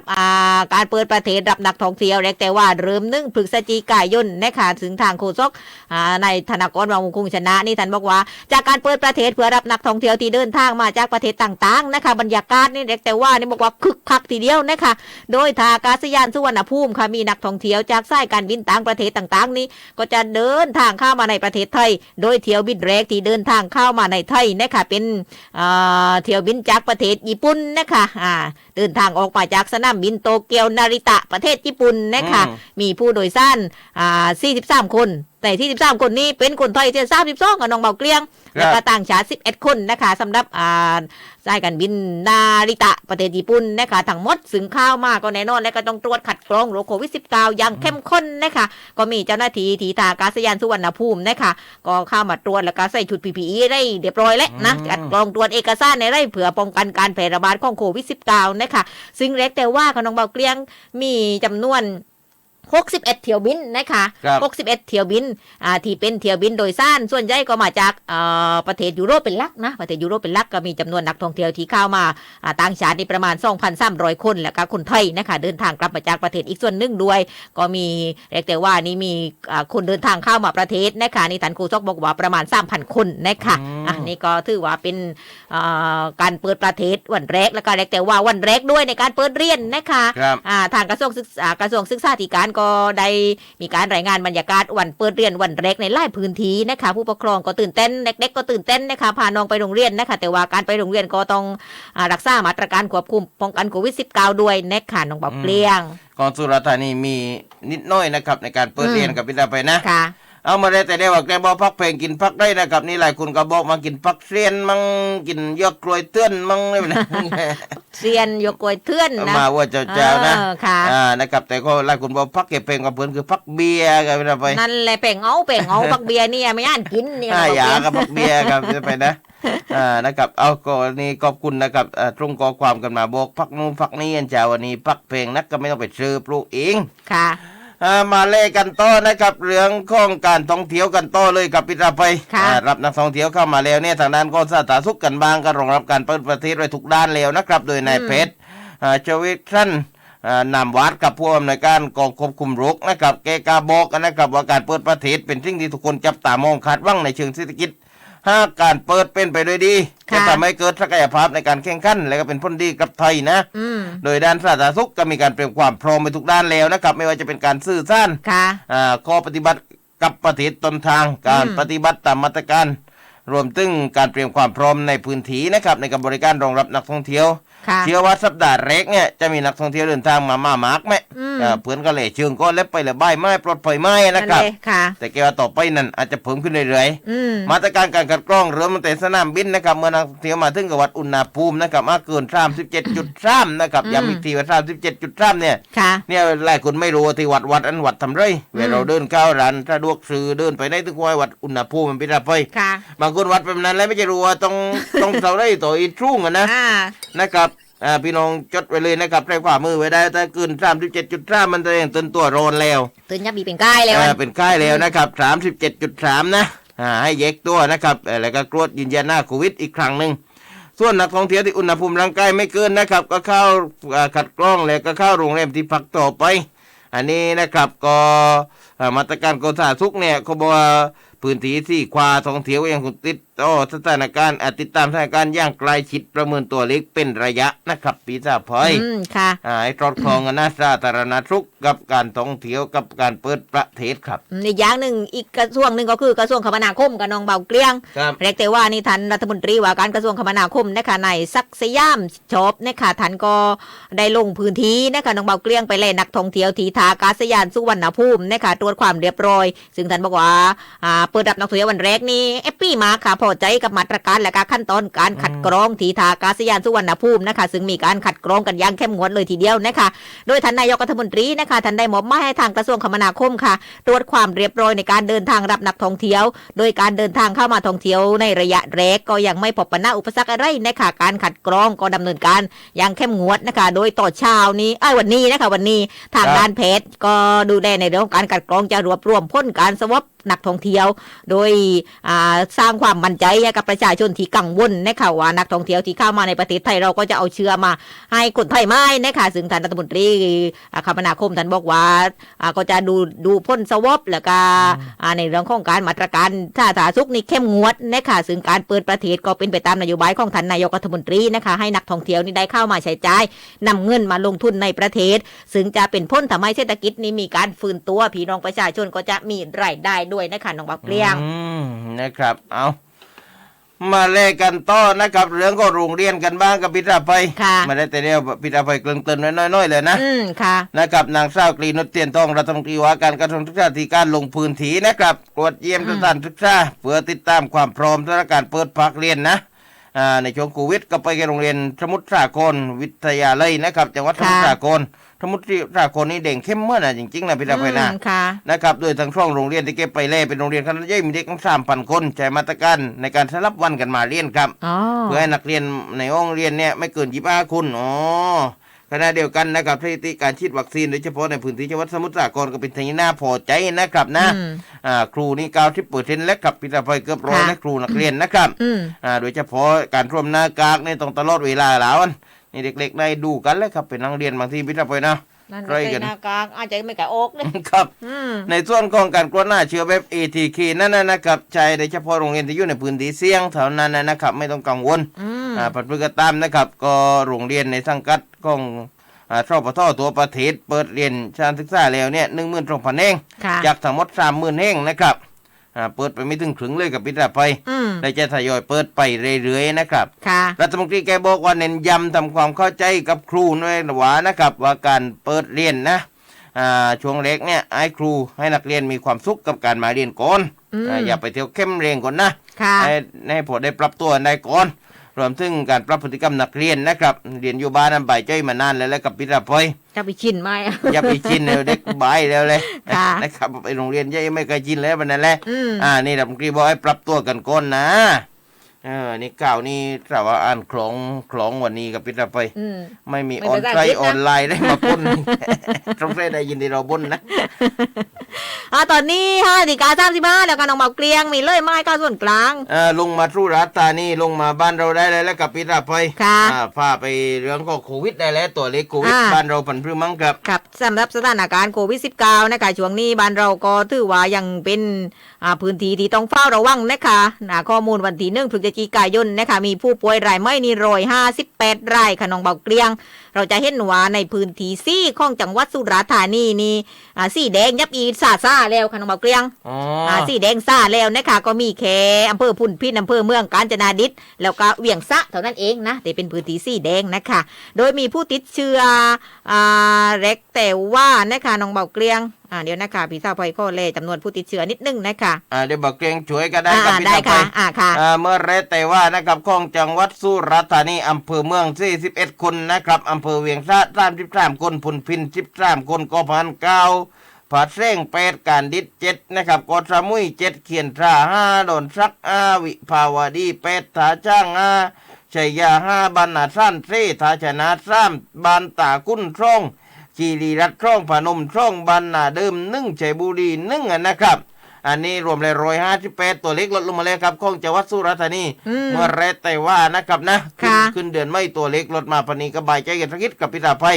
การเปิดประเทศรับนักท่องเที่ยวเล็กแต่ว่าเริ่ม1 พฤศจิกายนนะคะถึงทางโฆษกในธนากรวังคงชนะนี่ท่านบอกว่าจากการเปิดประเทศเพื่อรับนักท่องเที่ยวที่เดินทางมาจากประเทศต่างๆนะคะบรรยากาศนี่เล็กแต่ว่านี่บอกว่าคึกคักทีเดียวนะคะโดยท่าอากาศยานสุวรรณภูมิค่ะมีนักท่องเที่ยวจากสายการบินต่างประเทศต่างๆนี้ก็จะเดินทางเข้ามาในประเทศไทยโดยเที่ยวบินแรกที่เดินทางเข้ามาในไทยนะคะเป็นเที่ยวบินจากประเทศญี่ปุ่นนะคะเดินทางออกมาจากสนามบินโตเกียวนาริตะประเทศญี่ปุ่นนะคะมีผู้โดยสาร43 คนแต่ที่13 คนนี้เป็นคนไทยที่32กับน้องเบาเกลียงแล้วก็ต่างชาติ11 คนนะคะสำหรับสายการบินนาริตะประเทศญี่ปุ่นนะคะทั้งหมดซึ่งเข้ามาก็แน่นอนและก็ต้องตรวจคัดกรองโรคโควิด -19 อย่างเข้มข้นนะคะก็มีเจ้าหน้าที่ที่ท่าอากาศยานสุวรรณภูมินะคะก็เข้ามาตรวจแล้วก็ใส่ชุด PPE ได้เรียบร้อยแล้วนะคัดกรองตรวจเอกสารในไร่เผื่อป้องกันการแพร่ระบาดของโควิด -19 นะคะซึ่งเล็กแต่ว่าขนมเบาเกลียงมีจำนวน61 เที่ยวบินนะคะ61 เที่ยวบินที่เป็นเที่ยวบินโดยสารส่วนใหญ่ก็มาจากประเทศยุโรปเป็นหลักนะประเทศยุโรปเป็นหลักก็มีจำนวนนักท่องเที่ยวที่เข้ามาต่างชาตินี่ประมาณ 2,300 คนแล้วก็คนไทยนะคะเดินทางกลับมาจากประเทศอีกส่วนหนึ่งด้วยก็มีเรียกแต่ว่านี่มีคนเดินทางเข้ามาประเทศนะคะนี่ท่านโฆษกบอกว่าประมาณ 3,000 คนนะคะนี่ก็ถือว่าเป็นการเปิดประเทศวันแรกแล้วก็เรียกแต่ว่าวันแรกด้วยในการเปิดเรียนนะคะทางกระทรวงศึกษาธิการก็ได้มีการรายงานบรรยากาศวันเปิดเรียนวันแรกในหลายพื้นที่นะคะผู้ปกครองก็ตื่นเต้นเด็กๆก็ตื่นเต้นนะคะพาน้องไปโรงเรียนนะคะแต่ว่าการไปโรงเรียนก็ต้องรักษามาตรการควบคุมป้องกันโควิด -19 ด้วยนะคะน้องบอกเปลี่ยง ของสุราษฎร์ธานีมีนิดน้อยนะครับในการเปิดเรียนกับพิธาไปนะ ค่ะ เอามาได้แต่ได้ว่าแกบอกพักเพลงกินพักได้นะครับนี่หลายคนก็บอกมากินพักเซียนมั่งกินยอกกล้วยเตื้อนมั่งนี่นะ เซียนยกกล้วยเทื่อนนะ มาว่าเจ้าๆนะ ค่ะ นะครับแต่ก็หลายคนบอกพักเก็บเพลงกับเพื่อนคือพักเบียร์กันไป นั่นแหละเป่งเอาบักเบียร์นี่ไม่อ่านกินนี่ ยากับพักเบียร์ครับไปนะนะครับเอาก็นี่ขอบคุณนะครับตรงกอความกันมาบอกพักนู้นพักนี้อันเจ้าวันนี้พักเพลงนักก็ไม่ต้องไปซื้อปลูกเอง ค่ะ มาเล่กันต่อนะครับเรื่องของการท่องเที่ยวกันต่อเลยกับพิธาไปรับนักท่องเที่ยวเข้ามาแล้วเนี่ยทางด้านก็สาธารณสุขกันบางก็รองรับการเปิดประเทศไว้ทุกด้านแล้วนะครับโดยนายเพชรชวิทันนำวัดกับผู้อำนวยการกองควบคุมโรคนะครับแกกาบอกนะครับว่าการเปิดประเทศเป็นสิ่งที่ทุกคนจับตามองคาดหวังในเชิงเศรษฐกิจหากการเปิดเป็นไปโดยดีจะทำให้เกิดศักยภาพในการแข่งขันและก็เป็นผลดีกับไทยนะโดยด้านสาธารณสุขก็มีการเตรียมความพร้อมไปทุกด้านแล้วนะครับไม่ว่าจะเป็นการสื่อสารข้อปฏิบัติกับประเทศต้นทางการปฏิบัติตามมาตรการ รวมถึงการเตรียมความพร้อมในพื้นที่นะครับในการบริการรองรับนักท่องเที่ยวเชื่อว่าสัปดาห์แรกเนี่ยจะมีนักท่องเที่ยวเดินทางมามากไหมเพื่อนก็เลยเชิงก็เล็บไปเลยบ่ายไม้ปลอดภัยไม้นะครับแต่แกว่าต่อไปนั้นอาจจะเพิ่มขึ้นเรื่อยๆมาตรการการคัดกรองเริ่มตั้งแต่สนามบินนะครับเมื่อนักท่องเที่ยวมาถึงกับวัดอุณหภูมินะครับเกิน 37.3 นะครับย้ำอีกทีว่า 37.3 เนี่ยหลายคนไม่รู้ที่วัดอันวัดทำไรเวลาเราเดินเข้าร้านถ้าดวกซื้อเดินไปได้ถึงวัดอุณหภูมิมันเป็นอะไรบางคนวัดแบบนั้นแล้วไม่จะรู้ว่าต้องเท่าไรต่ออีทุ่งนะครับพี่น้องจดไว้เลยนะครับใส่ฝ่ามือไว้ได้ถ้าเกิน 37.3 มันจะยังตื่นตัวร้อนแล้วตื่นยับบีเป็นใกล้แล้วเป็นใกล้แล้วนะครับ 37.3 นะให้แยกตัวนะครับแล้วก็ตรวจยืนยันหน้าโควิดอีกครั้งหนึ่งส่วนนักท่องเที่ยวที่อุณหภูมิร่างกายไม่เกินนะครับก็เข้าคัดกรองแล้วก็เข้าโรงแรมที่พักต่อไปอันนี้นะครับก็มาตรการกรมสาธารณสุขเนี่ยเขาบอกว่าพื้นที่ที่ควาท่องเที่ยวยังคงติดต่อสถานการณ์ติดตามสถานการณ์อย่างใกล้ชิดประเมินตัวเลขเป็นระยะนะครับปีศาจพอยค่ะให้ตรวจครองกันนะสาธารณสุขกับการท่องเที่ยวกับการเปิดประเทศครับอีกอย่างหนึ่งอีกกระทรวงหนึ่งก็คือกระทรวงคมนาคมกับน้องเบาเกลี้ยงเรียกแต่ว่านี่ท่านรัฐมนตรีว่าการกระทรวงคมนาคมนะคะในศักดิ์สยามชอบนะคะท่านก็ได้ลงพื้นที่นะคะน้องเบาเกลี้ยงไปเลยนักท่องเที่ยวที่ท่าอากาศยานสุวรรณภูมินะคะตรวจความเรียบร้อยซึ่งท่านบอกว่าเปิดรับนักท่องเที่ยววันแรกนี่แอปปี้มาค่ะพอใจกับมาตรการและการขั้นตอนการคัดกรองที่ท่าอากาศยานสุวรรณภูมินะคะซึ่งมีการคัดกรองกันอย่างเข้มงวดเลยทีเดียวนะคะโดยท่านนายกรัฐมนตรีนะคะท่านได้มอบหมายให้ทางกระทรวงคมนาคมค่ะตรวจความเรียบร้อยในการเดินทางรับนักท่องเที่ยวโดยการเดินทางเข้ามาท่องเที่ยวในระยะแรกก็ยังไม่พบปัญหาอุปสรรคอะไรนะคะการคัดกรองก็ดำเนินการอย่างเข้มงวดนะคะโดยต่อเช้านี้วันนี้นะคะวันนี้ทางการแพทย์ก็ดูแลในเรื่องของการคัดกรองจะรวบรวมผลการสวอปนักท่องเที่ยวโดยสร้างความมั่นใจให้กับประชาชนที่กังวลนะคะว่านักท่องเที่ยวที่เข้ามาในประเทศไทยเราก็จะเอาเชื้อมาให้คนไทยไม่นะคะซึ่งท่านรัฐมนตรีคมนาคมท่านบอกว่าก็จะดูพ่นสวอปแล้วก็ในเรื่องของการมาตรการสาธารณสุขนี่เข้มงวดนะคะซึ่งการเปิดประเทศก็เป็นไปตามนโยบายของท่านนายกรัฐมนตรีนะคะให้นักท่องเที่ยวนี่ได้เข้ามาใช้จ่ายนำเงินมาลงทุนในประเทศซึ่งจะเป็นผลทำให้เศรษฐกิจนี้มีการฟื้นตัวพี่น้องประชาชนก็จะมีรายได้ด้วยนะคะน้องบักเกลี้ยงนะครับเอามาเล่กันต่อนะครับเรื่องก็โรงเรียนกันบ้างกับพิธาภัยมาได้แต่เดียวพิธาภัยเกลื่อนเตือนน้อยๆเลยนะนะครับนางสาวกรีนุชเตียนทองรัฐมนตรีว่าการกระทรวงศึกษาธิการลงพื้นที่นะครับตรวจเยี่ยมสถานศึกษาเพื่อติดตามความพร้อมสถานการณ์เปิดภาคเรียนนะในช่วงโควิดก็ไปที่โรงเรียนสมุทรสาครวิทยาลัยนะครับจังหวัดสมุทรสาครสมุทรสาครนี่เด่งเข้มเมื่อนะจริงๆนะพี่ดาวไปนะนะครับโดยทางช่องโรงเรียนที่เก็บไปเล่เป็นโรงเรียนขนาดใหญ่มีเด็กทั้ง 3,000 คนใช้มาตรการในการสลับวันกันมาเรียนครับเพื่อให้นักเรียนในห้องเรียนเนี่ยไม่เกิน25 คนขณะเดียวกันนะครับสถิติการฉีดวัคซีนโดยเฉพาะในพื้นที่จังหวัดสมุทรสาครก็เป็นที่น่าพอใจนะครับนะครูนี่90%แล้วครับพี่ดาวไปเกือบ100และครูนักเรียนนะครับโดยเฉพาะการร่วมหน้ากากในต้องตลอดเวลาแล้วนี่เด็กๆได้ดูกันแล้วครับเป็นนักเรียนบางทีพิจารณานะใกล้กันหน้ากากอาจจะไม่กะอกเลยครับในส่วนของการกวดหน้าเชื้อแบบ ATK นั่นนะครับใช้โดยเฉพาะโรงเรียนที่อยู่ในพื้นที่เสี่ยงเท่านั้นนะครับไม่ต้องกังวลปัจจุบันตามนะครับก็โรงเรียนในสังกัดของทปทตัวประเทศเปิดเรียนการศึกษาแล้วเนี่ย 12,000 แห่งจากทั้งหมด 30,000 แห่งนะครับเปิดไปไม่ถึงครึ่งเลยกับพิธาภัยได้จะทยอยเปิดไปเรื่อยๆนะครับรัฐมนตรีแกบอกว่าเน้นย้ำทำความเข้าใจกับครูด้วยว่านะครับว่าการเปิดเรียนนะช่วงเล็กเนี่ยให้ครูให้นักเรียนมีความสุขกับการมาเรียนก่อนอย่าไปเที่ยวเข้มเรียนก่อนนะให้พอได้ปรับตัวได้ก่อนรวมถึงการปรับพฤติกรรมนักเรียนนะครับเรียนอยู่บ้านนั้นบ่ายใจมานานแล้วกับพิธาภัยจะไปชินไหมอย่าไปชินเด็กบ่ายแล้วเลยนะครับไปโรงเรียนยังไม่เคยชินแล้วมันนั่นแหละนี่รัฐมนตรีบอกให้ปรับตัวกันก่อนนะนี่ข่าวนี่ถ้าว่าอ่านคล้องวันนี้กับพิธาภัยไม่มีออนไลน์ได้มาปนต้องได้ยินดีเราบนนะตอนนี้5:35แล้วกันน้องเบาเกลียงมีเลยไม้ก้าวส่วนกลางลงมาสุราษฎร์ธานีลงมาบ้านเราได้แล้วกับพิธาภัยพาไปเรื่องของโควิดได้แล้วตัวเลขโควิดบ้านเราผันพื้นมั้งครับครับสำหรับสถานการณ์โควิด-19นะคะช่วงนี้บ้านเราก็ถือว่ายังเป็นพื้นที่ที่ต้องเฝ้าระวังนะคะข้อมูลวันที่1 พฤศจิ จิกายนนะคะมีผู้ป่วยรายใหม่นี่158 รายค่ะน้องเบาเกลียงเราจะเห็นว่าในพื้นที่ซี่ของจังหวัดสุราษฎร์ธานีนี่สีแดงยับอีซ่าแล้วค่ะน้องเบาเกลียงสีแดงซ่าแล้วนะคะก็มีแค่อำเภอพุนพินอำเภอเมืองกาญจนาดิษฐ์แล้วก็เวียงสะเท่านั้นเองนะแต่เป็นพื้นที่สีแดงนะคะโดยมีผู้ติดเชื้อเล็กแต่ว่านะคะน้องเบาเกลียงเดี๋ยวนะคะพี่สาวพลอยข้อเลจำนวนผู้ติดเชื้อนิดนึงนะคะเดี๋ยวบอกเกรงช่วยก็ได้ครับพี่ได้ค่ะค่ะเมื่อไรแต่ว่านะครับของจังหวัดสุราษฎร์ธานีอำเภอเมือง41 คนนะครับอำเภอเวียงสะ33 คนพุนพิน13 คนกอพัน9ผาเส้ง8การดิษ7นะครับกอสมุย7เขียนทรา5ดอนซักวิภาวดี8ถาจ้างชัยยา5บันนาสั้นทาชนะ3บันตาคุ้นช่องจีรีรัตช่องพนมช่องบันนาเดิม1ชัยบุรี1นะครับอันนี้รวมเลย158ตัวเล็กลดลงมาแล้วครับของจังหวัดสุราษฎร์ธานีเมื่อไรแต่ว่านะครับนะขึ้นเดือนไม่ตัวเล็กลดมาปนีก็บายใจกันสักนิดกับพิธาภัย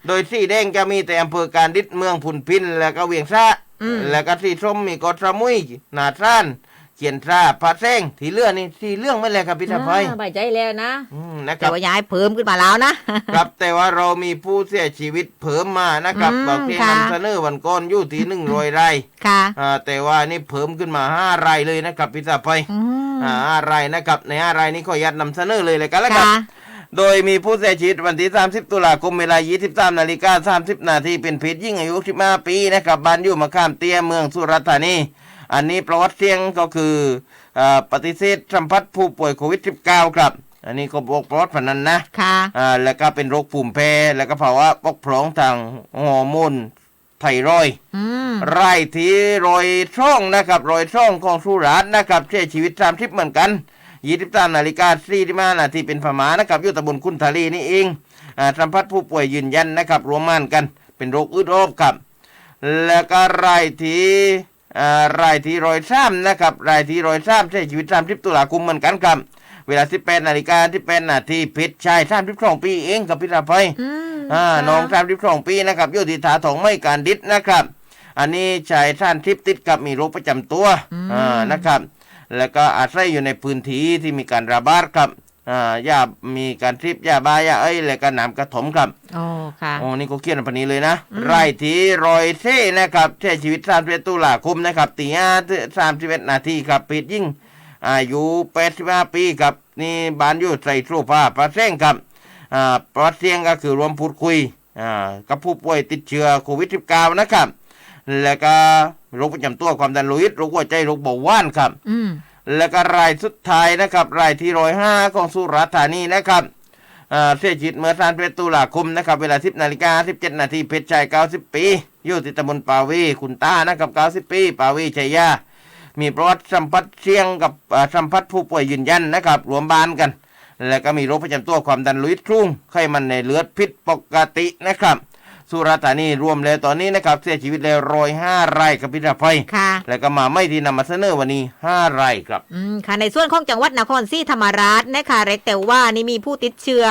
โดยสีแดงจะมีแต่อำเภอการดิษเมืองพุนพินแล้วก็เวียงสะแล้วก็สีส้มมีกอทรมุยนาซ่านเขียนตราพระแซงที่เลื่อนนี่ที่เรื่องไม่เลยครับพี่ทัพไพใบใจแล้วนะนะครับแต่ว่าย้ายเพิ่มขึ้นมาแล้วนะครับแต่ว่าเรามีผู้เสียชีวิตเพิ่มมานะครับบอกที่นำเสนอวันก่อนอยู่ที่100 รายค่ะแต่ว่านี่เพิ่มขึ้นมา5 รายเลยนะครับพี่ทัพไพ5 รายนะครับใน5 รายนี้ขออนุญาตนำเสนอเลยกันแล้วกันโดยมีผู้เสียชีวิตวันที่30 ตุลาคมเวลา 23:30 นาทีเป็นเพศหญิงอายุ15 ปีนะครับบ้านอยู่มะขามเตี้ยเมืองสุราษฎร์ธานีอันนี้ประวัติเสี่ยงก็คือปฏิเสธสัมผัสผู้ป่วยโควิด -19 ครับอันนี้ก็บอกประวัติพนันนะค่ะแล้วก็เป็นโรคภูมิแพ้แล้วก็ภาวะบกพร่องทางฮอร์โมนไทรอยด์รายที่รอยช่องนะครับรอยช่องของสุราษฎร์นะครับเสียชีวิต30เหมือนกัน23:45 นาทีเป็นพม่านะครับอยู่ตำบลคุนทาลีนี่เองสัมผัสผู้ป่วยยืนยันนะครับรวมมันกันเป็นโรคอึดอัดครับแล้วก็รายที่103นะครับรายที่103เสียชีวิต30 ตุลาคมเหมือนกันครับเวลา 18:18 นาทีเพชรชาย32 ปีเองกับพิธาภัยน้อง32 ปีนะครับอยู่ที่ถาทองไม่การดิษนะครับอันนี้ชายท่านทิพติดกับมีโรคประจำตัวนะครับแล้วก็อาศัยอยู่ในพื้นที่ที่มีการระบาดครับยามีการทริปยาบ้ายาแล้วก็น้ำกระถมครับค่ะนี่ก็เขียนแบบนี้เลยนะรายที่100เท่นะครับเสียชีวิต31 ตุลาคมนะครับตี 5:31 นาทีครับเพศหญิงอายุ85 ปีครับนี่บ้านอยู่ใส่โซฟาประเซ็งครับประเสียงก็คือรวมพูดคุยกับผู้ป่วยติดเชื้อโควิด -19 นะครับแล้วก็โรคประจำตัวความดันโลหิตโรคหัวใจโรคเบาหวานครับแล้วก็รายสุดท้ายนะครับรายที่105ของสุราษฎร์ธานีนะครับเสียชีวิตเมื่อ31 ตุลาคมนะครับเวลา 10:17 นาทีเพชรชาย90 ปีอยู่ที่ตำบลปาวีคุณตานะครับ90 ปีปาวีชัยยามีประวัติสัมผัสเสี่ยงกับสัมผัสผู้ป่วยยืนยันนะครับรวมบ้านกันแล้วก็มีโรคประจำตัวความดันโลหิตสูงไขมันในเลือดผิดปกตินะครับสุราษฎร์ธานีรวมแล้วตอนนี้นะครับเสียชีวิตแล้ว105 รายกับพิธาภัยแล้วก็มาไม่ที่นำมาเสนอวันนี้5 รายครับค่ะในส่วนของจังหวัดนครศรีธรรมราชนะคะเล็กแต่ว่านี่มีผู้ติดเชื้อ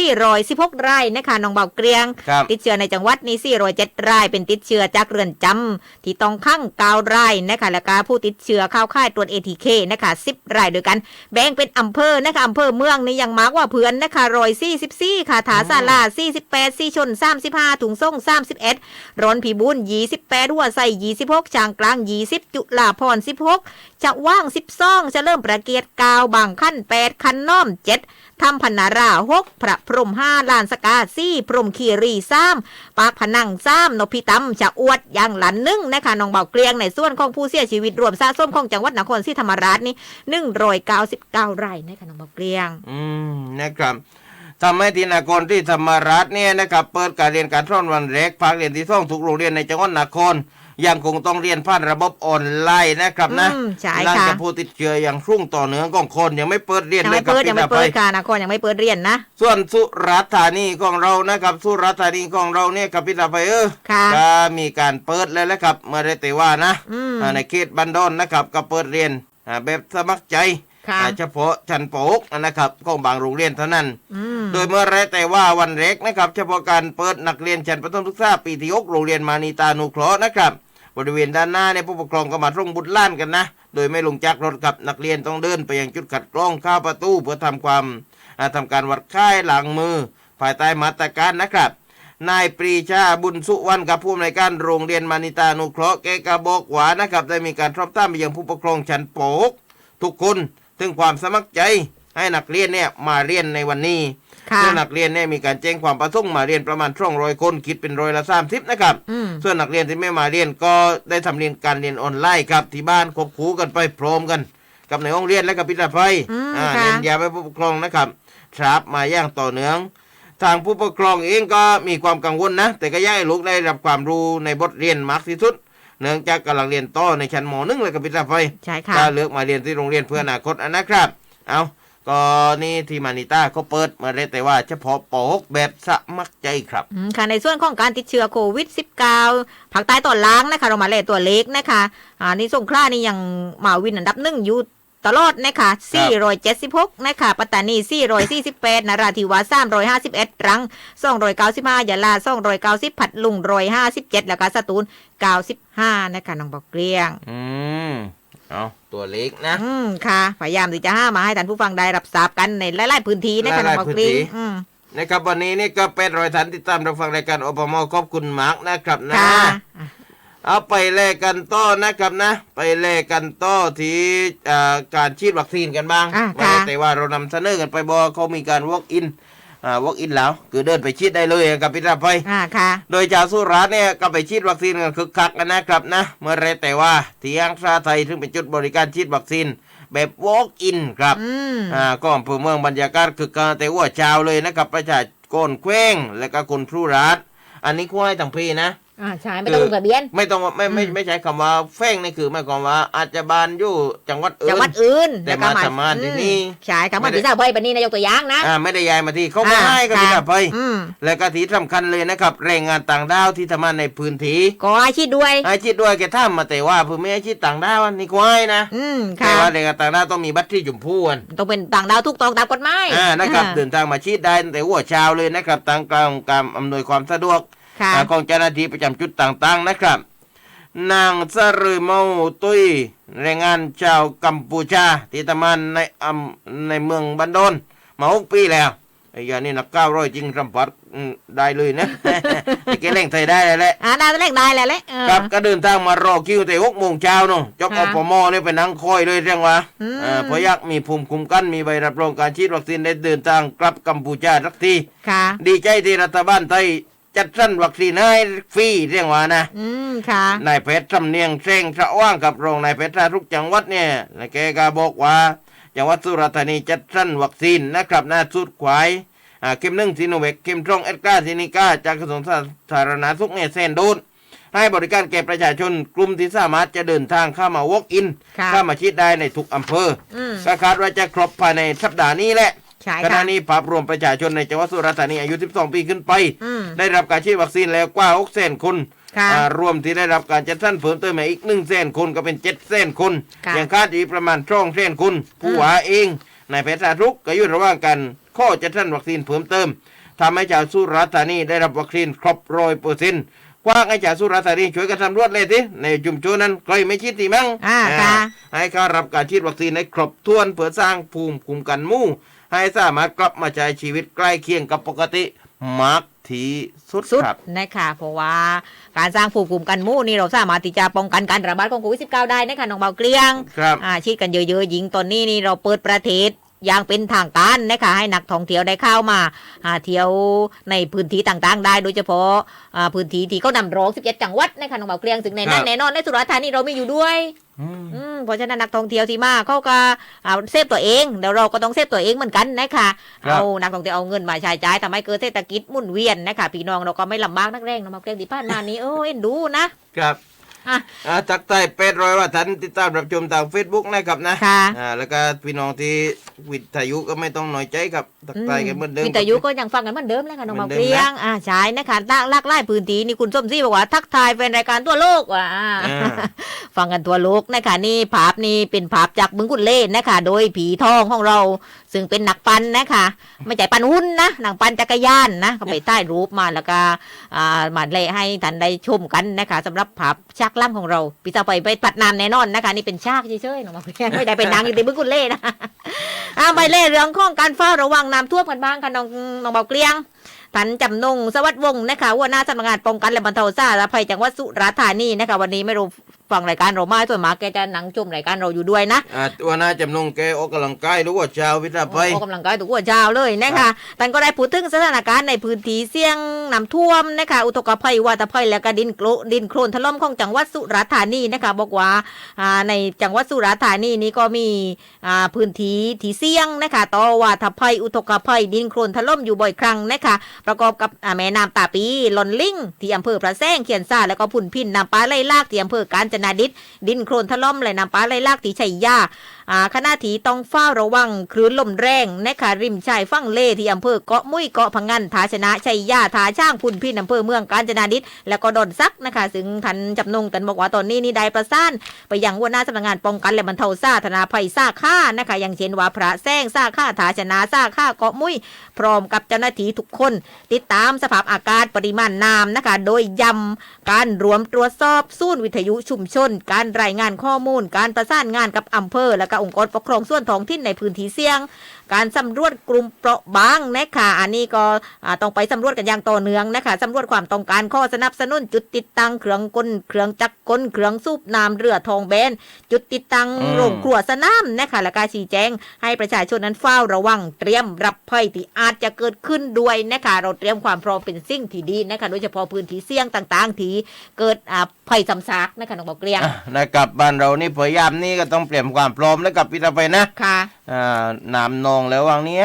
416 รายนะคะน้องเบาเกลียงติดเชื้อในจังหวัดนี้407 รายเป็นติดเชื้อจากเรือนจำที่ต้องขัง9 รายนะคะแล้วก็ผู้ติดเชื้อเข้าค่ายตรวจ ATK นะคะ10 รายด้วยกันแบ่งเป็นอำเภอนะคะอำเภอเมืองนี่ยังมากกว่าเพื่อนนะคะ144ค่ะถาศาลา48สีชน35ถุงส่ง31ร้อนผีบุญ28หัวใส่26ช้างกลาง20จุฬาภรณ์16จะว่าง12จะเริ่มประเกียรติ9บางขั้น8คันน้อม7ทำพันนารา6พระพรหม5ลานสกา4พรหมคีรี3ปากพนัง3นพิตำจะอวดอย่างหลัน1นะคะน้องเบาเกลียงในส่วนของผู้เสียชีวิตรวมสะสมของจังหวัดนครศรีธรรมราชนี่199 รายนะคะน้องเบาเกลียงนะครับทำให้ที่นครศรีธรรมราชเนี่ยนะครับเปิดการเรียนการสอนวันแรกภาคเรียนที่2ทุกโรงเรียนในจังหวัดนครยังคงต้องเรียนผ่านระบบออนไลน์นะครับนะหลังจากผู้ติดเชื้ออย่างรุ่งต่อเนื่องของคนยังไม่เปิดเรียนเลยครับยังไม่เปิดการนครยังไม่เปิดเรียนนะส่วนสุราษฎร์ธานีของเรานะครับสุราษฎร์ธานีของเราเนี่ยกับพิธาภัยก็มีการเปิดแล้วนะครับเมื่อได้แต่ว่านะในเขตบันดอนนะครับก็เปิดเรียนแบบสมัครใจเฉพาะชั้นป .6 นะครับของบางโรงเรียนเท่านั้นโดยเมื่อไรแต่ว่าวันแรกนะครับเฉพาะการเปิดนักเรียนชั้นประถมศึกษาปีที่6โรงเรียนมานีตานุเคราะห์นะครับบริเวณด้านหน้าเนี่ยผู้ปกครองก็มาส่งบุตรหลานกันนะ โดยไม่ลงจากรถกับนักเรียนต้องเดินไปยังจุดคัดกรองเข้าประตูเพื่อทำการวัดค่ายหลังมือภายใต้มาตรการนะครับนายปรีชาบุญสุวรรณกับผู้อำนวยการโรงเรียนมานิตานุเคราะห์แกก็บอกว่านะครับได้มีการสอบถามไปยังผู้ปกครองชั้นปกทุกคนถึงความสมัครใจให้นักเรียนเนี่ยมาเรียนในวันนี้ซึ่งนักเรียนเนี่ยมีการแจ้งความประสงค์มาเรียนประมาณ200 คนคิดเป็น30%นะครับส่วนนักเรียนที่ไม่มาเรียนก็ได้ทำเรียนการเรียนออนไลน์ครับที่บ้านควบคู่กันไปพร้อมกันกับในห้องเรียนและกับพิจารณาภัยเรียนยาไปผู้ปกครองนะครับครับมาอย่างต่อเนื่องทางผู้ปกครองเองก็มีความกังวลนะแต่ก็อยากให้ลูกได้รับความรู้ในบทเรียนมากที่สุดเนื่องจากกำลังเรียนต่อในชั้นม .1 และกับพิจารณาภัยก็เลือกมาเรียนที่โรงเรียนเพื่ออนาคตนะครับเอาก็นี่ที่มานิต้าเขาเปิดมาได้แต่ว่าเฉพาะป .6 แบบสมัครใจครับค่ะในส่วนของการติดเชื้อโควิด -19 ภาคใต้ตอนล่างนะคะเรามาเล่ตัวเล็กนะคะนี่สงขลานี่ยังมาวินอันดับ1อยู่ตลอดนะคะ476นะคะปัตตานี448นราธิวาส351ตรัง295ยะลา290พัทลุง157แล้วก็สตูล95นะคะน้องบอกเกลียงเอาตัวเล็กนะค่ะพยายามที่จะมาให้ท่านผู้ฟังได้รับทราบกันในหลายๆพื้นที่นะคะน้องบอกเกลียงนะครับวันนี้นี่ก็เป็นรอยทันติดตามรับฟังรายการอปม.ขอบคุณมากนะครับนะเอาไปแลกกันต่อนะครับนะไปแลกกันต่อที่การฉีดวัคซีนกันบ้างแต่ว่าเรานำเสนอกันไปบอกเขามีการ walk in แล้วคือเดินไปฉีดได้เลยกับพิธาภัยโดยชาวสุราษฎร์เนี่ยก็ไปฉีดวัคซีนกันคึกคักกันนะครับนะเมื่อไรแต่ว่าที่อังซาไทยซึ่งเป็นจุดบริการฉีดวัคซีนแบบ walk in ครับก็อำเภอเมืองบรรยากาศคึกคักแต่ว่าเช้าเลยนะครับประชาชนเคว้งและก็คนสุราษฎร์อันนี้คุ้ให้ทั้งพี่นะใช่ไม่ต้องลงทะเบียนไม่ต้องไม่ใช้คำว่าแฟ้งนี่คือหมายความว่าอาจจะบานอยู่จังหวัดอื่นแต่มาทำงานที่นี่ใช่คำว่าพิธาภัยแบบนี้นายกตัวอย่างนะไม่ได้ย้ายมาที่เขาไม่ให้กับพิธาภัยและก็ที่สำคัญเลยนะครับแรงงานต่างด้าวที่ทำงานในพื้นที่ก็อาชีพด้วยแกทำมาแต่ว่าเพื่อไม่อาชีพต่างด้าวนี่ก็ให้นะแต่ว่าแรงงานต่างด้าวต้องมีบัตรที่จุ่มพูนต้องเป็นต่างด้าวถูกต้องตามกฎหมายนะครับเดินทางมาชีดได้แต่หัวเช้าเลยนะครับทางการอำนวยความสะดวกของเจ้าหน้าที่ประจำจุดต่างๆนะครับนางสรึเมาตุยแรงงานชาวกัมพูชาที่ทำงานในเมืองบันดอนมา6 ปีแล้วไอ้ยานี่นัก900จริงสัมผัสได้เลยนะแต่แกเล่งไทยได้แล้วแหละได้เล่งได้แล้วแหละครับก็เดินทางมารอคิวแต่6 โมงเช้าเนาะจกอปมเนี่ยไปนั่งคอยเลยเรื่องว่าเพราะอยากมีภูมิคุ้มกันมีใบรับรองการฉีดวัคซีนได้เดินทางกลับกัมพูชาสักทีดีใจที่รัฐบาลไทยจัดสรรวัคซีนให้ฟรีเรียกว่านะค่ะนายแพทย์สำเนียงเร่งสะว่างกับรองนายแพทย์ทุกจังหวัดเนี่ยแกก็บอกว่าจังหวัดสุราษฎร์ธานีจัดสรรวัคซีนนะครับน่าสุดขวายเข็ม1ซีโนแวคเข็ม2แอสตราเซเนกาจากกระทรวงสาธารณสุขเนี่ย100,000 โดสให้บริการแก่ประชาชนกลุ่มที่สามารถจะเดินทางเข้ามา walk in เข้ามาฉีดได้ในทุกอำเภอก็คาดว่าจะครบภายในสัปดาห์นี้แหละขณะนี้ภาพรวมประชาชนในจังหวัดสุราษฎร์ธานีอายุ12 ปีขึ้นไปได้รับการฉีดวัคซีนแล้วกว่า 600,000 คนรวมที่ได้รับการจัดสรรเพิ่มเติมมาอีก 100,000 คนก็เป็น 700,000 คนยังคาดอีกประมาณ200,000 คนผู้ว่าเองนายแพทย์สาธารณสุขก็อยู่ระหว่างการข้อจัดสรรวัคซีนเพิ่มเติมทำให้ชาวสุราษฎร์ธานีได้รับวัคซีนครบ 100%กว้างให้ชาวสุราษฎร์ธานีช่วยกันสำรวจเลยสิในชุมชนนั้นใครไม่ฉีดที่มั้งให้เขารับการฉีดวัคซีนให้ครบถ้วนเพื่อสร้างภูมิคุ้มกันหมู่ให้สามารถกลับมาใช้ชีวิตใกล้เคียงกับปกติมากที่สุดครับนะคะเพราะว่าการสร้างภูมิคุ้มกันหมู่นี่เราสามารถที่จะป้องกันการระบาดของโควิด -19 ได้นะคะน้องเบาเกลียงฉีดกันเยอะๆยิงตอนนี้นี่เราเปิดประเทศอย่างเป็นทางการนะคะให้นักท่องเที่ยวได้เข้ามาเที่ยวในพื้นที่ต่างๆได้โดยเฉพาะพื้นที่ที่เขานำร้อง17 จังหวัดนะคะน้องเบาเกลียงซึ่งในนั้นแน่นอนในสุราษฎร์ธานีเรามีอยู่ด้วยเพราะฉะนั้นนักท่องเที่ยวที่มาเขาก็เซฟตัวเองเดี๋ยวเราก็ต้องเซฟตัวเองเหมือนกันนะคะเอานักท่องเที่ยวเอาเงินมาใช้จ่ายทำให้เกิดเศรษฐกิจหมุนเวียนนะคะพี่น้องเราก็ไม่ลำบากนักแรงน้องเบาเกลียงที่ผ่านมานี้เอ็นดูนะครับทักทาย800 ว่าท่านติดตามรับชมทาง Facebook นะครับนะแล้วก็พี่น้องที่วิทยุก็ไม่ต้องน้อยใจครับทักทายกันเหมือนเดิมวิทยุก็ยังฟังกันเหมือนเดิมเลยค่ะน้องเบาเกลียงใช่นะคะลากไล่พื้นที่นี่คุณส้มซี่บอกว่าทักทายเป็นรายการทั่วโลกฟังกันทั่วโลกนะคะนี่ภาพนี่เป็นภาพจากบึงกุฎเล่นนะคะโดยผีทองของเราซึ่งเป็นนักปั่นนะคะไม่ใช่ปั่นหุ้นนะนักปั่นจักรยานนะเขาไปใต้รูปมาแล้วก็มาเล่ให้ท่านได้ชมกันนะคะสำหรับภาพฉาก ากล่างของเราพี่จะไปปัดนานแน่นอนนะคะนี่เป็นฉากเฉยๆน้องบอกเกลียงไม่ได้เป็นนางอยู่ในบึ้งกุเล่นะไปเล่เรื่องของการเฝ้าระวังน้ำท่วมกันบ้างค่ะน้องบอกเกลียงท่านจำนงสวัสดิ์วงศ์นะคะหัวหน้าสำนักงานป้องกันและบรรเทาสาธารณภัยจังหวัดสุราษฎร์ธานีนะคะวันนี้ไม่รู้ฟังรายการเรามาส่วนมากแกจะนั่งชมรายการเราอยู่ด้วยนะ ตัวหน้าจำนงแกออกกำลังกายหรือว่าชาววิทยาภัย ออกกำลังกายทุกวันเช้าเลยนะคะท่านก็ได้พูดถึงสถานการณ์ในพื้นที่เสี่ยงน้ำท่วมนะคะอุทกภัยวาตภัยและก็ดินโคลนถล่มของจังหวัดสุราษฎร์ธานีนะคะบอกว่าในจังหวัดสุราษฎร์ธานีนี้ก็มีพื้นที่ที่เสี่ยงนะคะต่อวาตภัยอุทกภัยดินโคลนถล่มอยู่บ่อยครั้งนะคะประกอบกับแม่น้ำตาปีหล่นลิ่งที่อำเภอพระแซงเขียนซ่าแล้วก็พุ่นพินน้ำปลาไหลลากที่อำเภอกาญจนดิษฐ์ดินโคลนถล่มและน้ำปลาไหลลากที่ชัยยาขณะที่ต้องเฝ้าระวังคลื่นลมแรงนะคะริมชายฝั่งเลที่อำเภอเกาะมุ้ยเกาะพังงันทาชนะชัยยาทาช่างพุ่นพินอำเภอเมืองกาญจนดิษฐ์แล้วก็ดอนซักนะคะซึ่งท่านจำนงตันบอกว่าตอนนี้นี่ได้ประสานไปยังหัวหน้าสำนักงานป้องกันและบรรเทาสาธารณภัยสาขานะคะอย่างเช่นว่าพระแซงสาขาทาชนะสาขาเกาะมุ้ยพร้อมกับเจ้าหน้าที่ทุกคนติดตามสภาพอากาศปริมาณน้ำนะคะโดยย้ำการรวมตรวจสอบศูนย์วิทยุชุมชนการรายงานข้อมูลการประสานงานกับอำเภอและก็องค์กรปกครองส่วนท้องถิ่นในพื้นที่เสี่ยงการสำรวจกลุ่มเปราะบางนะคะอันนี้ก็ต้องไปสำรวจกันอย่างต่อเนื่องนะคะสำรวจความต้องการข้อสนับสนุนจุดติดตั้งเครื่องกลเครื่องจักรกลเครื่องสูบน้ำเรือทองแบนจุดติดตั้งโรงครัวสนามนะคะและการชี้แจงให้ประชาชนนั้นเฝ้าระวังเตรียมรับภัยที่อาจจะเกิดขึ้นด้วยนะคะเราเตรียมความพร้อมเป็นสิ่งที่ดีนะคะโดยเฉพาะพื้นที่เสี่ยงต่างๆที่เกิดภัยซ้ำซากนะคะน้องบอกเกลียงนะครับบ้านเรานี่พยายามนี่ก็ต้องเตรียมความพร้อมแล้วกับพิธภัยนะค่ะน้ำนองแล้ววังนี้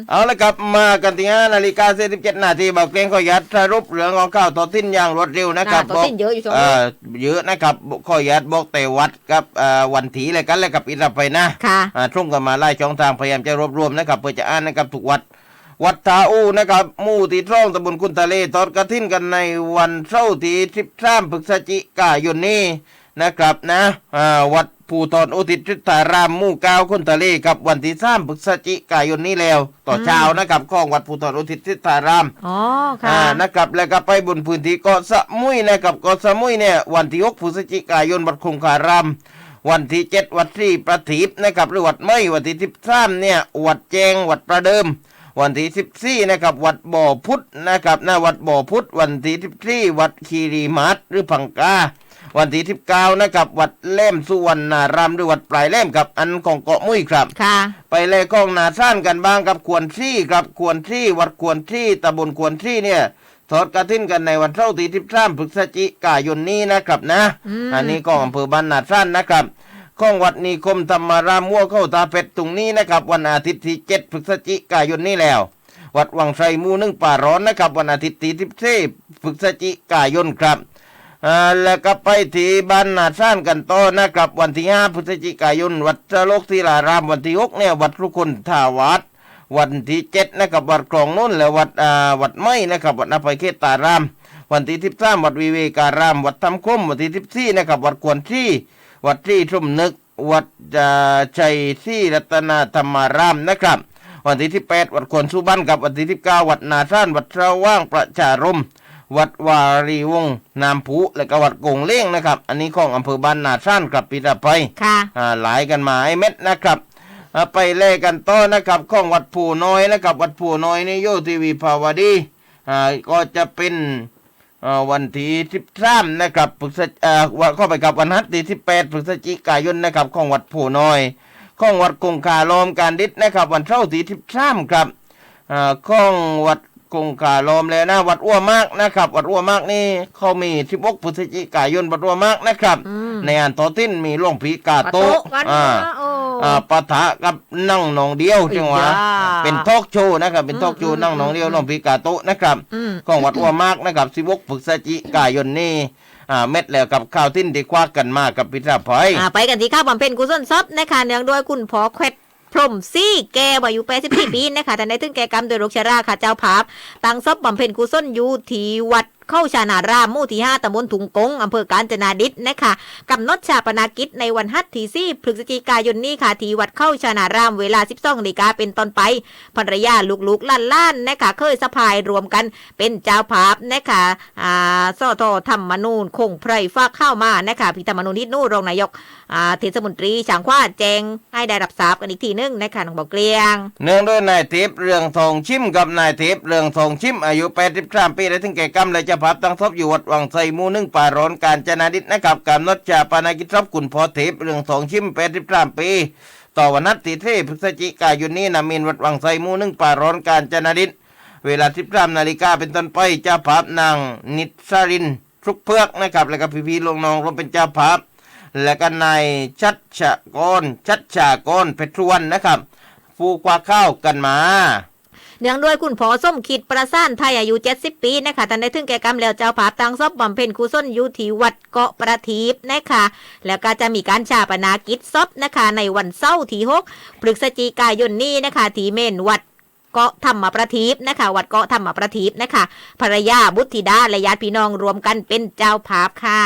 เอาละครับมากันที่5:47 น.บอกเกรงขอยัดสรุปเรื่องของข่าวต่อทิ้นอย่างรวดเร็วนะครับบอกเยอะอยู่เยอะนะครับขอยัดบอกแต่วัดกับวันถีอะไรกันแล้วกับพิธภัยนะทุ่งกันมาไล่ช่องทางพยายามจะรวบรวมนะครับเพื่อจะอ่านนะครับทุกวัดทาอูนะครับหมู่ที่ท่องตำบลคุนทะเลทอดกระทิ้นกันในวันเสาร์ที่13 พฤศจิกายนนี้นะครับนะวัดภูทรอุทิศทิศารามหมู่9คุนทะเลกับวันที่3 พฤศจิกายนนี้แล้วต่อเช้านะครับของวัดภูทรอุทิศทิศารามค่ะนะครับแล้วก็ไปบนพื้นที่เกาะสมุยนะครับเกาะสมุยเนี่ยวันที่6 พฤศจิกายนวัดคงคารามวันที่7วัดที่ประทีปนะครับหรือวัดไม่วันที่13เนี่ยวัดแจงวัดประเดิมวันที่14นะครับวัดบ่อพุทธนะครับวัดบ่อพุทธวันที่14วัดคีรีมาศหรือพังกาวันที่19นะครับวัดเล่มสุวรรณารามหรือวัดปลายเล่มกับอันของเกาะมุ้ยครับไปเลยกองนาซ่านกันบ้างกับควรที่ครับควรที่วัดควรที่ตำบลควรที่เนี่ยทอดกระทิ้นกันในวันเสาร์ที่13 พฤศจิกายนนี้นะครับนะอันนี้ของอำเภอบ้านนาซ่านนะครับของวัดนิคมธรรมารามวัวเข้าตาเป็ดตรงนี้นะครับวันอาทิตย์ที่7 พฤศจิกายนนี้แล้ววัดวังไทรหมู่1ป่าร้อนนะครับวันอาทิตย์ที่14 พฤศจิกายนครับแล้วก็ไปที่บ้านนาซ่านกันต่อนะครับวันที่5 พฤศจิกายนวัดโลกศิลารามวันที่6เนี่ยวัดทุกคนท่าวัดวันที่7นะครับวัดคลองนุ่นและวัดไม้นะครับวัดอภัยเขตตารามวันที่13วัดวิเวการามวัดธรรมคมวันที่14นะครับวัดกวนที่วัดที่ชุ่มนึกวัดชัยที่รัตนธรรมารามนะครับวันที่18วัดควนสุบันกับวันที่19วัดนาซ่านวัดชาวว่างประชารมวัดวารีวงศ์นามผูและก็วัดกงเล้งนะครับอันนี้ของอำเภอบ้านนาซ่านกับพิธภัยหลายกันมาไอ้เม็ดนะครับไปเล่กันต่อนะครับของวัดผู้น้อยนะครับวัดผู้น้อยนี่โยทีวีภาวดีก็จะเป็นวันที่13นะครับเข้าไปกับวันฮัทที่18 พฤศจิกายนนะครับของวัดผู้น้อยของวัดคงคาลอมการดิษนะครับวันเสาร์ที่13ครับของวัดคงคาลอมเลยนะวัดอ้วมากนะครับวัดอ้วมากนี่เขามี16 พฤศจิกายนวัดอ้วมากนะครับในอันต่อทิ้นมีหลวงพี่กาโตปะทะกับนั่งหนองเดียวจังหวะเป็นทอล์กโชว์นะครับเป็นทอล์กโชว์นั่งหนองเดียวหลวงพี่กาโตนะครับของวัดอ้วมากนะครับ16 พฤศจิกายนนี่เม็ดแล้วกับข้าวทิ้นที่ควักกันมากับพิธภัยไปกันที่ข้าวบำเพ็ญกุศลทรัพย์นะคะเนื่องด้วยคุณพ่อแควดพรหมซี่แกอายุ84 ปีนะคะแต่ในถึงแก่กรรมโดยโรคชราค่ะเจ้าภาพตั้งศพบำเพ็ญกุศลอยู่ที่วัด เข้าชานารามหมู่ที่5ตำบลถุงกงอำเภอกาญจนาดิษฐ์นะคะกำหนดชาปนกิจในวันฮัทที่4พฤศจิกายนนี้ค่ะที่วัดเข้าชานารามเวลา 12 นาฬิกาเป็นต้นไปภรรยาลูกๆล้านๆนะคะเคยสะพายรวมกันเป็นเจ้าภาพนะคะสทธรรมนูญคงไพรฝากเข้ามานะคะพี่ธรรมนูญฮิตนูรองนายกเทศมนตรีฉางขว้าแจงให้ได้รับทราบกันอีกทีนึงนะคะน้องบอกเกลียงเนื่องด้วยนายทิพย์เรืองทองชิมกับนายทิพย์เรืองทองชิมอายุ83ปีได้ถึงแก่กรรมและเจ้าภาพตั้งศพอยู่วัดวังไซหมู่1ป่าร้อนกาญจนาดิษฐ์นะครับกำหนดชาปนกิจศพคุณพ่อทิพย์เรืองทองชิม83ปีต่อวันนัดที่3พฤศจิกายนนี้นามินวัดวังไซหมู่1ป่าร้อนกาญจนาดิษฐ์เวลา 13 นาฬิกาเป็นต้นไปเจ้าภาพนางนิสรินทุกเพือกนะครับแล้วก็พี่ๆลงน้องรวมเป็นเจ้าภาพและก็นายชัดชากรเพชรวันนะครับฟูกว่าข้าวกันมาเนื่องด้วยคุณพ่อส้มคิดประสานไทยอายุ70 ปีนะคะท่านได้ถึงแก่กรรมแล้วเจ้าภาพตั้งศพบำเพ็ญกุศลอยู่ที่วัดเกาะประทีปนะคะแล้วก็จะมีการชาปนกิจศพนะคะในวันเสาร์ที่6พฤศจิกายนนี้นะคะที่เมนวัดเกาะธรรมประทีปนะคะวัดเกาะธรรมประทีปนะคะภรรยาบุตรธิดาและญาติพี่น้องรวมกันเป็นเจ้าภาพค่ะ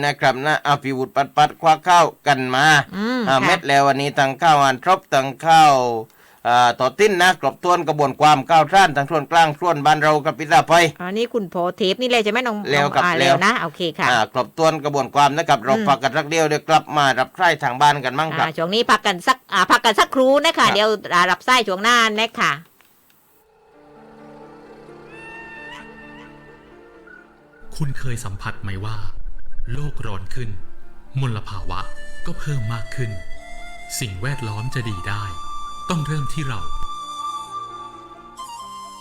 นะครับนะเอาพิวุฒปัดคว้าข้าวกันมาเม็ดแล้ววันนี้ทั้งข้าวอันครบทั้งข้าวต่อติ้นนะกรบต้วนกระบวนความก้าวท่านทั้งส่วนกลางส่วนบ้านเรากับพิซซ่าไปอันนี้คุณโพเทปนี่เลยใช่ไหมน้องแล้วกับแล้วนะโอเคค่ะกรบต้วนกระบวนความนะครับเราพักกันสักเดียวเดี๋ยวกลับมารับไส้ทางบ้านกันมั่งครับช่วงนี้พักกันสักครู่นะคะเดี๋ยวรับไส้ช่วงหน้านะคะคุณเคยสัมผัสไหมว่าโลกร้อนขึ้นมลภาวะก็เพิ่มมากขึ้นสิ่งแวดล้อมจะดีได้ต้องเริ่มที่เรา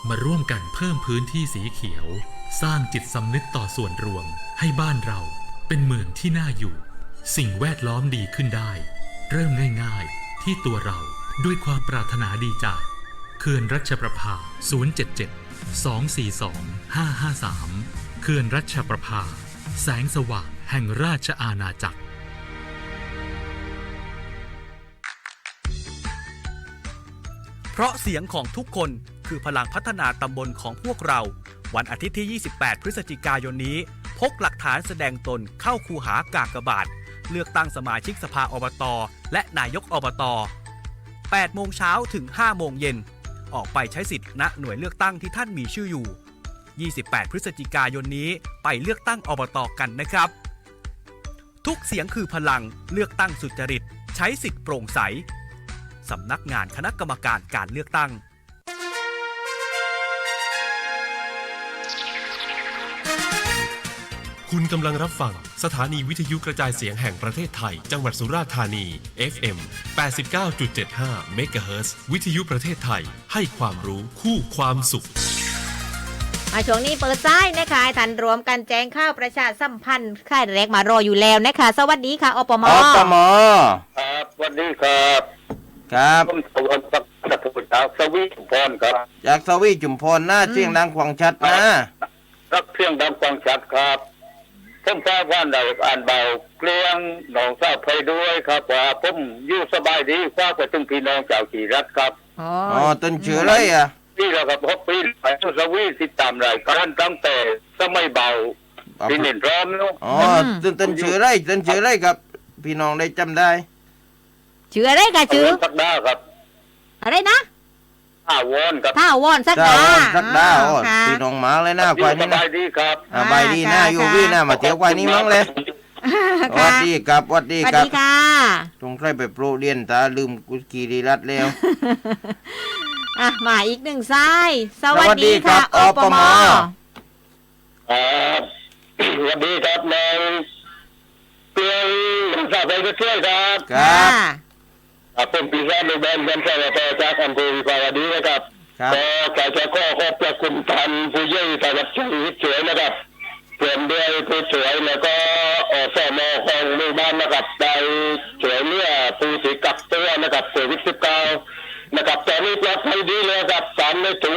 มาร่วมกันเพิ่มพื้นที่สีเขียวสร้างจิตสำนึกต่อส่วนรวมให้บ้านเราเป็นเมืองที่น่าอยู่สิ่งแวดล้อมดีขึ้นได้เริ่มง่ายๆที่ตัวเราด้วยความปรารถนาดีจากเขื่อนรัชประภา077-242-553เขื่อนรัชประภาแสงสว่างแห่งราชอาณาจักรเพราะเสียงของทุกคนคือพลังพัฒนาตำบลของพวกเราวันอาทิตย์ที่ 28 พฤศจิกายนนี้พกหลักฐานแสดงตนเข้าคูหากากบาทเลือกตั้งสมาชิกสภาอบต.และนายกอบต. 8 โมงเช้าถึง 5 โมงเย็นออกไปใช้สิทธิ์ณหน่วยเลือกตั้งที่ท่านมีชื่ออยู่ 28 พฤศจิกายนนี้ไปเลือกตั้งอบต.กันนะครับทุกเสียงคือพลังเลือกตั้งสุจริตใช้สิทธิ์โปร่งใสสำนักงานคณะกรรมการการเลือกตั้งคุณกำลังรับฟังสถานีวิทยุกระจายเสียงแห่งประเทศไทยจังหวัดสุราษฎร์ธานี FM 89.75 เมกะเฮิรตซ์วิทยุประเทศไทยให้ความรู้คู่ความสุขช่วงนี้เปิดซ้ายนะคะท่านรวมกันแจ้งข่าวประชาสัมพันธ์ค่ายแรกมารออยู่แล้วนะคะสวัสดีค่ะอปมครับสวัสดีครับผมสวัสดีสวีจุมพรครับจากสวีจุมพรหน้าเชียงดังขวางชัดนะรักเชียงดังขวางชัดครับผมทราบว่าเราอ่านเบาเกลียงหนองทราบไปด้วยครับว่าผมอยู่สบายดีฝากไปถึงพี่น้องชาวขีรัฐครับต้นเชื้อเลยอ่ะนี่เรากับ6 ปีไปสวีติดตามรายการตั้งแต่สมัยเบาที่เน้นร้อมเนาะต้นเชื้อไรครับพี่น้องได้จำได้เชื้ออะไรกันชื่อสักดาครับอะไรนะท่าวอนครับท่าวอนสักดาพี่น้องมาเลยนะควายนี่นะสบายดีครับสบายดีนะอยู่พี่นะมาเที่ยวควายนี่มั้งเลยสวัสดีครับสวัสดีค่ะตรงใครไปโปรเรียนตาลืมกุกีรีรัตแล้วมาอีกหนึ่งสายสวัสดีค่ะอปม.สวัสดีครับนายเปียงสาวไปก็ช่วยครับเป็นปีแรกในแบนสาวไปจากอำเภอวิภาวดีนะครับก็การจะขอบพระคุณท่านผู้ใหญ่สารวัตรช่วยนะครับเพื่อนด้วยผู้ช่วยแล้วก็สมของหมู่บ้านนะครับได้ช่วยเหลือผู้ที่กักตัวนะครับโควิด -19 นะครับตอนนี้ปลอดภัยดีเลยครับสารในถึ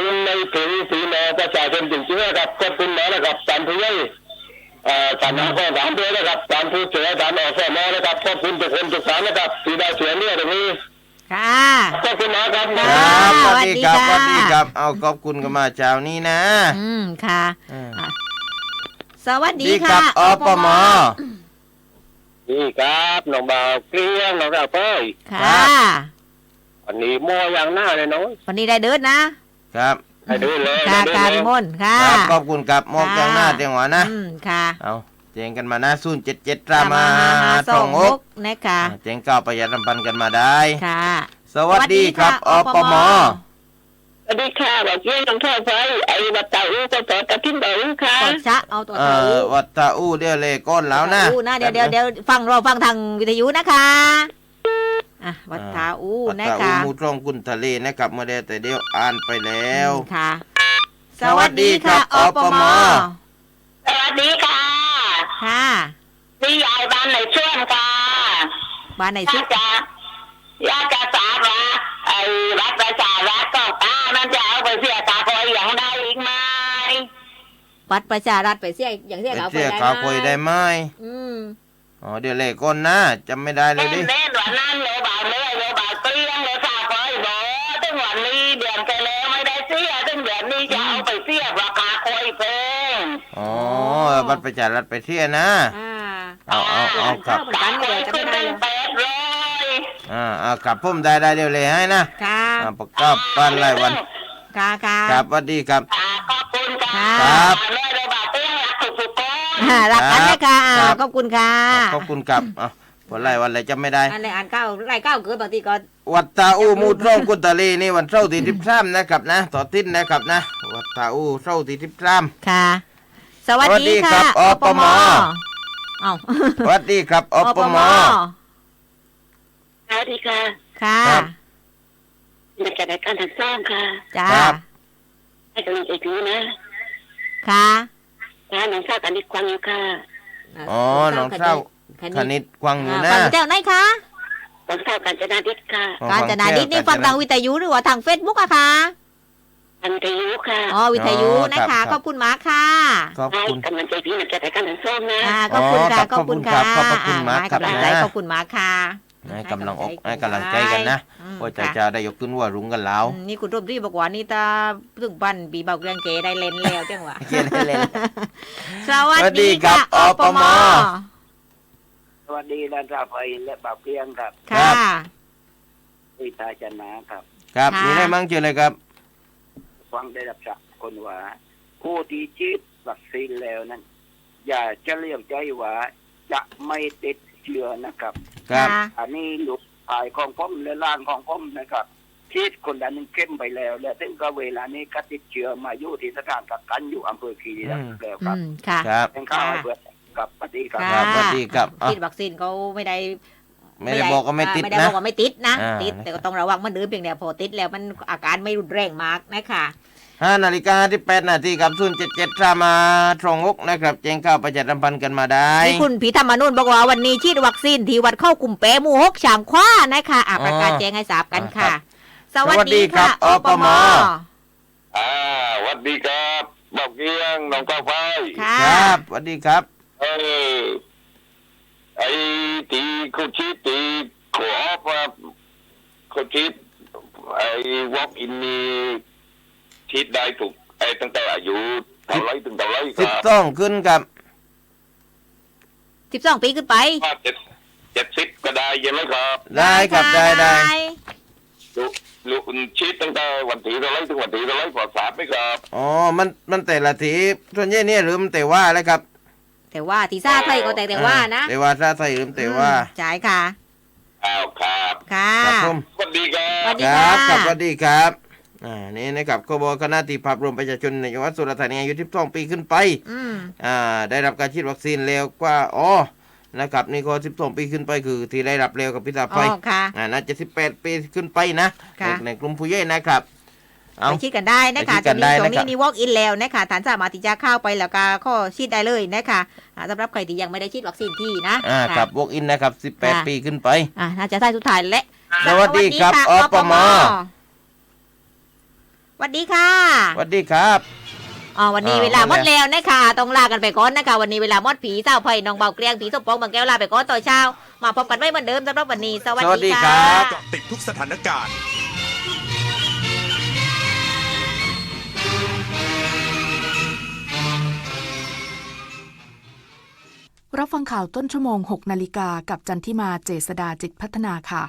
งพี่น้องประชาชนจริงๆนะครับขอบคุณนะครับสารผู้ใหญ่สารข้อสามด้วยนะครับสารผู้ช่วยสารอสมนะครับขอบคุณทุกคนทุกสารนะครับที่ได้ช่วยเหลือตรงนี้ค่ะขอบคุณนะครับสวัสดีครับเอาขอบคุณกันมาเช้านี้นะค่ะ สวัสดี ดีค ค่ะ รับอปม นี่ครับน้องบ่าวเกลี้ยงน้องสาวเป้ย ค่ะ วันนี้โมอย่างหน้าเลยน้อง วันนี้ได้เดินนะครับ ให้ดูเลย ค่ะ ให้ดู ค่ะ เลย พี่มนต์ค่ะ ครับขอบคุณครับมองกลางหน้าเตียงหัวนะ ค่ะ เอาเจงกันมานะ077รามาทองอก นะคะ เจงเก้าประหยัดสัมพันธ์กันมาได้ ค่ะ สวัสดีครับอปม สวัสดีค่ะบอกเกลี้ยงน้องท่อไฟไอ้วัดเต่าอู้ก็ต่อตะพิ้นเต่าอู้ค่ะ ต่อชะเอาตัว เอ่ เต่า วัตตาอู้เดียวเลยก้นแล้วนะ อู้นะเดี๋ยวฟังเราฟังทางวิทยุนะคะอ่ะวัดเท้าอู้ วัต นะ ตาอู้ คะ มูตรงกุนทะเลนะครับเมื่อเดียวแต่เดียวอ่านไปแล้ว ค่ะ สวัสดีครับอปม สวัสดีค่ะ ค่ะ นี่ยายบ้านไหนช่วงค่ะ บ้านไหน ยา ชื่อ จะทราบว่าไอ้รัฐประชารัฐก็ป้ามันจะเอาไปเสียตาคอยอย่างใดอีกไหม วัดประชารัฐไปเสียอย่างเสีย ไป เขา เสียขาวคุยได้ไหม อืม อ๋อเดี๋ยวเลยก้นนะจำไม่ได้เลยดิ แน่นวันนั้นเลยบ่าวเลยเลยบ่าวเกลี้ยงเลยตาคอยบอกถึงวันนี้เดือนไปแล้วไม่ได้เสียถึงเดือนนี้จะเอาไปเสียราคาคอยแพง อ๋อบัตรประชารัฐไปเที่ยวนะ อ่า เอาครับ เหมือนกันเลยจะ ขึ้ ไม่ น ได้ เป็น เลย 800 ครับผมได้เดี๋ยวเลยให้นะ ค่ะ ประกอบปั้นรายวัน ค่ะค่ะ ครับสวัสดีครับ ขอบคุณค่ะ ครับ แม่เลยบ่าวเกลี้ยงรักทุกๆคน รักกันนะคะ ครับ ขอบคุณค่ะ ขอบคุณครับผลรายวันอะไรจำไม่ได้ อันไหนอ่านเก้าไล่เก้าเกิดบางทีก็ วัดตาอูมูตรงกุนตะลีนี่วันเสาร์ที่13นะครับนะต่อทิ้นนะครับนะวัดตาอูเสาร์ที่13 ค่ะ สวัสดีค่ะ สวัสดีครับอปม เอ้า สวัสดีครับอปม สวัสดีค่ะ ค่ะ ครับ มาจากรายการทางซ่องค่ะ จ้า ครับ ให้กำลังใจพี่นะ ค่ะ ค่ะน้องทราบกันดีความอยู่ค่ะ อ๋อน้องเศร้าคณิตกวางอยู่นะ ฟังเจ้าไหนคะ น้องทราบกันจะนาดิษค่ะ อ๋อ การจนาดิษนี่ฟังทางวิทยุหรือว่าทางเฟซบุ๊กอะคะ อันทยุค่ะ อ๋อวิทยุนะ ครั คะ บ ขอบคุณมากค่ะ ขอบ ให้ คุณ กำลังใจพี่มาจากรายการทางซ่องนะ ขอบคุณค่ะ ขอบคุณครับขอบคุณมาก ให้ ครับ กำลังใจ นะ ขอบคุณมากค่ะ ให้กำลังอกให้กำลังใจกันนะ อืม โอ้ย ค่ะ จะได้ยกขึ้นว่ารุ้งกันแล้ว นี่คุณร่มที่บอกว่านี่ตาถึงบ้านปีเบาเกรียงเกได้เล่นแล้วจังหวะ เล่นเล่น สวัสดีค่ะ สวัสดีครับ อปม สวัสดีด้านราไฟและบ่าวเกลียงครับ ค่ะ วิตาจันนาครับ ครับ ค่ะ มีอะไรมั่งเจอเลยครับ ฟังได้รับจากคนว่าผู้ที่ฉีดวัคซีนแล้วนั้น อย่าจะเรียกใจว่าจะไม่ติดเชื้อนะครับ ครับ อันนี้ลูกชายของผมและหล้านของผมนะครับฉีดคนละหนึ่งเข้มไปแล้ว และถึงก็เวลานี้ก็ติดเชื้อมาอยู่ที่สถานกักกันอยู่อำเภอคีรีรัมย์แล้วครับ ค่ะ ครับ เป็นข้าวให้เพื่อนกับปฏิกับ ครับสวัสดีครับ ฉีดวัคซีนเขาไม่ได้ ไม่ได้บอกว่าไม่ติด ไม่ได้ นะ บอกว่าไม่ติดนะ อ่า ติดแต่ก็ต้องระวังมันดื้อเพียงแต่พอติดแล้วมันอาการไม่รุนแรงมากนะคะ 5 นาฬิกาที่8 นาทีกับ077รามาทรงอกนะครับแจ้งข่าวประชาสัมพันธ์กันมาได้ ที่คุณผีธรรมนุ่นบอกว่าวันนี้ฉีดวัคซีนที่วัดเข้ากลุ่มแปะหมู่6ฉางคว้านะคะประกาศแจ้งให้ทราบกันค่ะ สวัสดีค่ะ สวัสดีครับ อปม สวัสดีครับบอกเกียงน้องก้าวไฟ ค่ะ ครับสวัสดีครับ ไอ้ที่คุณชิดที่ขอว่าคุณชิดไอ้วอล์กอินนี่ชิดได้ถูกไอ้ตั้งแต่อายุเท่าไรถึงเท่าไรครับ 12ขึ้นครับ 12 ปีขึ้นไป 70ก็ได้ยังไหมครับ ได้ครับได้ ลูกชิดตั้งแต่วันที่เท่าไรถึงวันที่เท่าไรพอทราบไหมครับ อ๋อมันแต่ละทีส่วนใหญ่เนี่ยหรือมันแต่ว่าอะไรครับ แต่ว่าที่ซ่าไทยก็แต่ว่านะ แต่ว่าซาไทยหรือแต่ว่า ใช่ค่ะ อ้าวครับ ค่ะ ครับผม สวัสดีครับ สวัสดี ครับ ค่ะ สวัสดีครับนี่นะครับขบคณะที่ภาพรวมประชาชนในจังหวัดสุราษฎร์ธานีอายุ12 ปีขึ้นไป อืม ได้รับการฉีดวัคซีนแล้วกว่านะครับนี่ก็12 ปีขึ้นไปคือที่ได้รับแล้วกับพิธา อ๋ ไป อค่ะ น่าจะ18 ปีขึ้นไปนะ ค่ะ ในกลุ่มผู้ใหญ่นะครับเอา ไปฉีดกันได้นะ ไปฉี คะ ดกันได้ ตรง นะครับ นี้นี่ walk in แล้วนะคะฐานสามารถที่จะเข้าไปแล้วก็ข้อฉีดได้เลยนะคะสำหรับใครที่ยังไม่ได้ฉีดวัคซีนที่นะ ค ค่ะ รับวกอินนะครับ ค่ะ 18 ปีขึ้นไป น่าจะได้สุดท้ายและ สวัสดีครับ ะ อปม สวัสดีค่ะ สวัสดีครับ วันนี้ อ่า เวลาหมด หมดแล้ว แล้วนะคะต้องลากันไปก่อนนะคะวันนี้เวลาหมดผีเศร้าไผ่น้องเบาเกลียงผีสมปองบางแก้วลาไปก่อนต่อเช้ามาพบกันไม่เหมือนเดิมสำหรับวันนี้สวัส สวัสดี ดี ครั ค่ะ บ เกาะติดทุกสถานการณ์ รับฟังข่าวต้นชั่วโมง 6 นาฬิกากับจันทิมาเจษดาจิตพัฒนาค่ะ